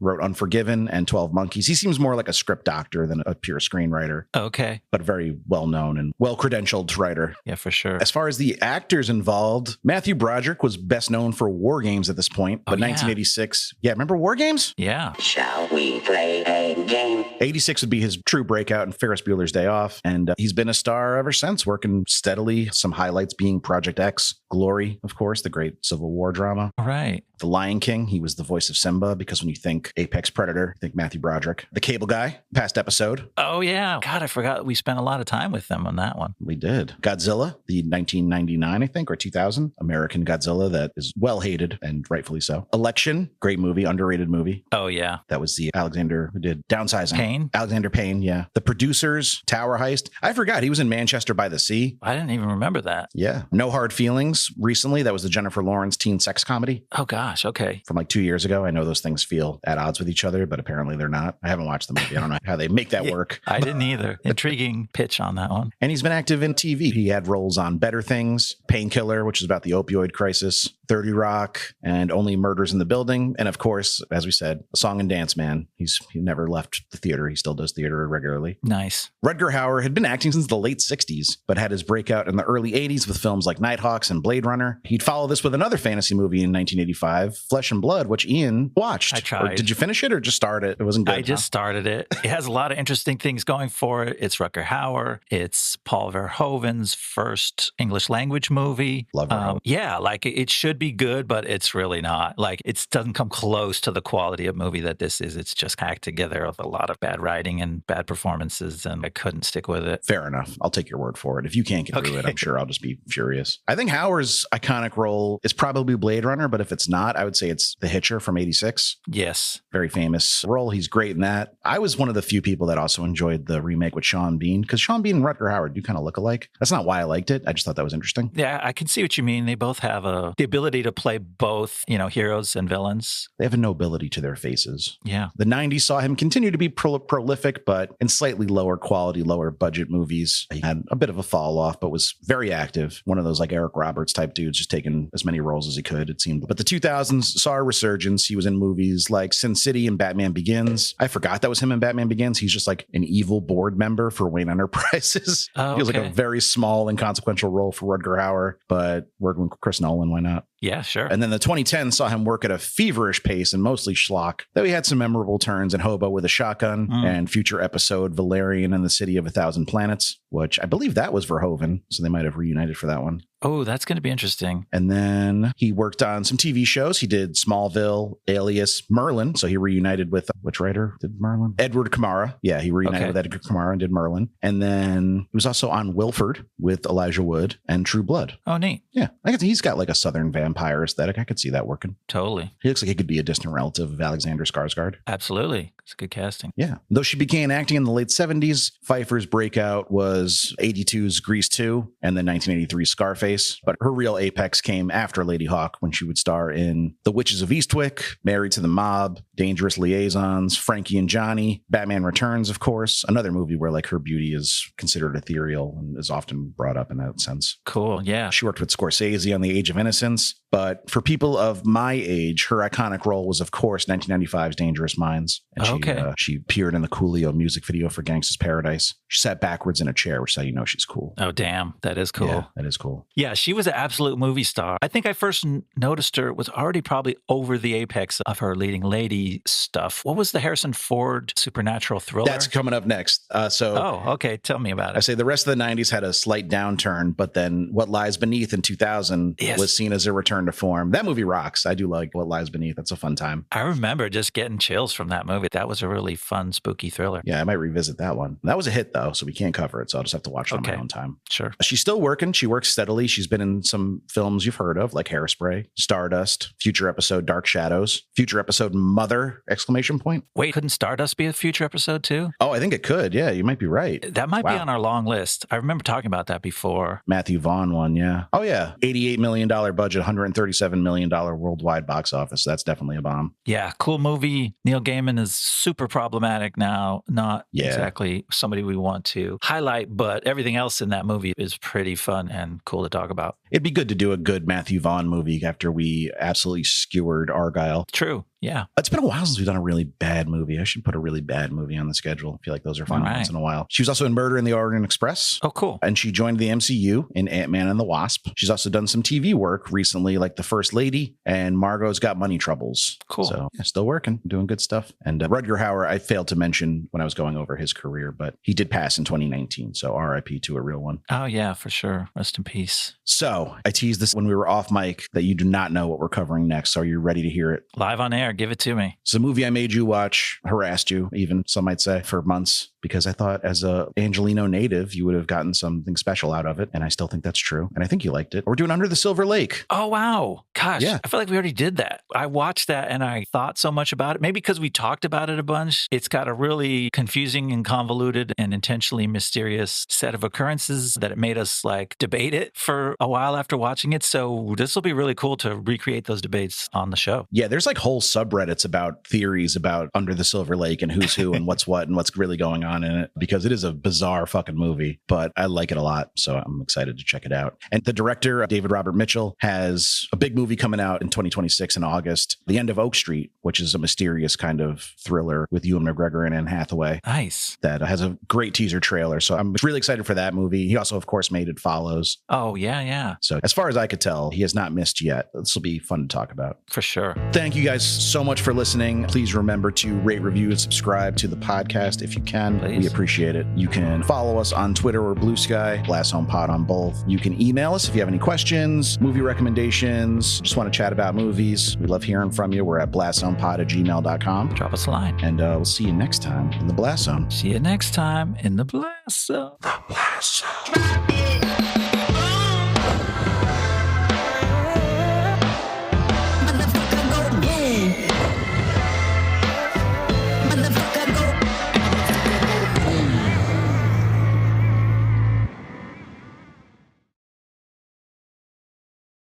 Wrote Unforgiven and 12 Monkeys. He seems more like a script doctor than a pure screenwriter. Okay. But a very well-known and well-credentialed writer. Yeah, for sure. As far as the actors involved, Matthew Broderick was best known for War Games at this point, but 1986. Yeah, remember War Games? Yeah. Shall we play a game? 86 would be his true breakout in Ferris Bueller's Day Off, and he's been a star ever since, working steadily. Some highlights being Project X, Glory, of course, the great Civil War drama. All right. The Lion King, he was the voice of Simba, because when you think Apex Predator, think Matthew Broderick. The Cable Guy, past episode. Oh, yeah. God, I forgot we spent a lot of time with them on that one. We did. Godzilla, the 1999, I think, or 2000 American Godzilla that is well hated, and rightfully so. Election, great movie, underrated movie. Oh, yeah. That was the Alexander who did Downsizing. Payne? Alexander Payne, yeah. The Producers, Tower Heist. I forgot he was in Manchester by the Sea. I didn't even remember that. Yeah. No Hard Feelings recently. That was the Jennifer Lawrence teen sex comedy. Oh, God. gosh. Okay. from like 2 years ago. I know those things feel at odds with each other, but apparently they're not. I haven't watched the movie. I don't know how they make that work. I didn't either. Intriguing pitch on that one. And he's been active in TV. He had roles on Better Things, Painkiller, which is about the opioid crisis, 30 Rock, and Only Murders in the Building. And of course, as we said, a song and dance man. He never left the theater. He still does theater regularly. Nice. Rutger Hauer had been acting since the late 60s, but had his breakout in the early 80s with films like Nighthawks and Blade Runner. He'd follow this with another fantasy movie in 1985, Flesh and Blood, which Ian watched. I tried. Or did you finish it or just start it? It wasn't good. I just started it. It has a lot of interesting things going for it. It's Rutger Hauer. It's Paul Verhoeven's first English language movie. Love Verhoeven. Yeah, like it should be good, but it's really not. Like it doesn't come close to the quality of movie that this is. It's just hacked together with a lot of bad writing and bad performances, and I couldn't stick with it. Fair enough. I'll take your word for it. If you can't get through it, I'm sure I'll just be furious. I think Hauer's iconic role is probably Blade Runner, but if it's not, I would say it's The Hitcher from 86. Yes. Very famous role. He's great in that. I was one of the few people that also enjoyed the remake with Sean Bean, because Sean Bean and Rutger Hauer do kind of look alike. That's not why I liked it. I just thought that was interesting. Yeah, I can see what you mean. They both have the ability to play both, heroes and villains. They have a nobility to their faces. Yeah. The 90s saw him continue to be prolific, but in slightly lower quality, lower budget movies. He had a bit of a fall off, but was very active. One of those like Eric Roberts type dudes, just taking as many roles as he could, it seemed. But the 2000s saw a resurgence. He was in movies like Sin City and Batman Begins. I forgot that was him in Batman Begins. He's just like an evil board member for Wayne Enterprises. Oh, He was like a very small, inconsequential role for Rutger Hauer, but working with Chris Nolan, why not? Yeah, sure. And then the 2010 saw him work at a feverish pace and mostly schlock, though he had some memorable turns in Hobo with a Shotgun and future episode Valerian and the City of a Thousand Planets, which I believe that was Verhoeven, so they might have reunited for that one. Oh, that's going to be interesting. And then he worked on some TV shows. He did Smallville, Alias, Merlin. So he reunited with, which writer did Merlin? Edward Kamara. Yeah, he reunited with Edward Kamara and did Merlin. And then he was also on Wilford with Elijah Wood and True Blood. Oh, neat. Yeah, I can see he's got like a Southern vampire aesthetic. I could see that working. Totally. He looks like he could be a distant relative of Alexander Skarsgård. Absolutely. It's good casting. Yeah. Though she began acting in the late 70s, Pfeiffer's breakout was 82's Grease 2 and then 1983's Scarface. But her real apex came after Ladyhawke, when she would star in The Witches of Eastwick, Married to the Mob, Dangerous Liaisons, Frankie and Johnny, Batman Returns, of course, another movie where like her beauty is considered ethereal and is often brought up in that sense. Cool. Yeah. She worked with Scorsese on The Age of Innocence. But for people of my age, her iconic role was, of course, 1995's Dangerous Minds. And she appeared in the Coolio music video for Gangsta's Paradise. She sat backwards in a chair, which is how you know she's cool. Oh, damn. That is cool. Yeah, that is cool. Yeah, she was an absolute movie star. I think I first noticed her was already probably over the apex of her leading lady stuff. What was the Harrison Ford supernatural thriller? That's coming up next. Oh, okay. Tell me about it. I say the rest of the 90s had a slight downturn, but then What Lies Beneath in 2000 was seen as a return to form. That movie rocks. I do like What Lies Beneath. That's a fun time. I remember just getting chills from that movie. That was a really fun, spooky thriller. Yeah, I might revisit that one. That was a hit, though, so we can't cover it. So I'll just have to watch it on my own time. Sure. She's still working. She works steadily. She's been in some films you've heard of, like Hairspray, Stardust, future episode Dark Shadows, future episode Mother, exclamation point. Wait, couldn't Stardust be a future episode too? Oh, I think it could. Yeah, you might be right. That might be on our long list. I remember talking about that before. Matthew Vaughn one, yeah. Oh, yeah. $88 million budget, $137 million worldwide box office. That's definitely a bomb. Yeah, cool movie. Neil Gaiman is super problematic now. Not exactly somebody we want to highlight, but everything else in that movie is pretty fun and cool to talk about. It'd be good to do a good Matthew Vaughn movie after we absolutely skewered Argyle. True. Yeah. It's been a while since we've done a really bad movie. I should put a really bad movie on the schedule. I feel like those are fun once in a while. She was also in Murder in the Orient Express. Oh, cool. And she joined the MCU in Ant-Man and the Wasp. She's also done some TV work recently, like The First Lady and Margot's Got Money Troubles. Cool. So yeah, still working, doing good stuff. And Rutger Hauer, I failed to mention when I was going over his career, but he did pass in 2019. So RIP to a real one. Oh, yeah, for sure. Rest in peace. So I teased this when we were off mic that you do not know what we're covering next. So are you ready to hear it? Live on air. give it to me. It's a movie I made you watch, harassed you, even some might say, for months, because I thought as a Angelino native, you would have gotten something special out of it. And I still think that's true. And I think you liked it. We're doing Under the Silver Lake. Oh, wow. Gosh, Yeah. I feel like we already did that. I watched that and I thought so much about it. Maybe because we talked about it a bunch. It's got a really confusing and convoluted and intentionally mysterious set of occurrences that it made us like debate it for a while after watching it. So this will be really cool to recreate those debates on the show. Yeah, there's like whole subreddits about theories about Under the Silver Lake and who's who and what's what and what's really going on in it, because it is a bizarre fucking movie, but I like it a lot. So I'm excited to check it out. And the director, David Robert Mitchell, has a big movie coming out in 2026 in August, The End of Oak Street, which is a mysterious kind of thriller with Ewan McGregor and Anne Hathaway. Nice. That has a great teaser trailer. So I'm really excited for that movie. He also, of course, made It Follows. Oh, yeah. So as far as I could tell, he has not missed yet. This will be fun to talk about. For sure. Thank you guys so much for listening. Please remember to rate, review, and subscribe to the podcast if you can. Please. We appreciate it. You can follow us on Twitter or Blue Sky, Blast Home Pod on both. You can email us if you have any questions, movie recommendations, just want to chat about movies. We love hearing from you. We're at blasthomepod@gmail.com. Drop us a line. And we'll see you next time in the Blast Zone. See you next time in the Blast Zone. The Blast Zone.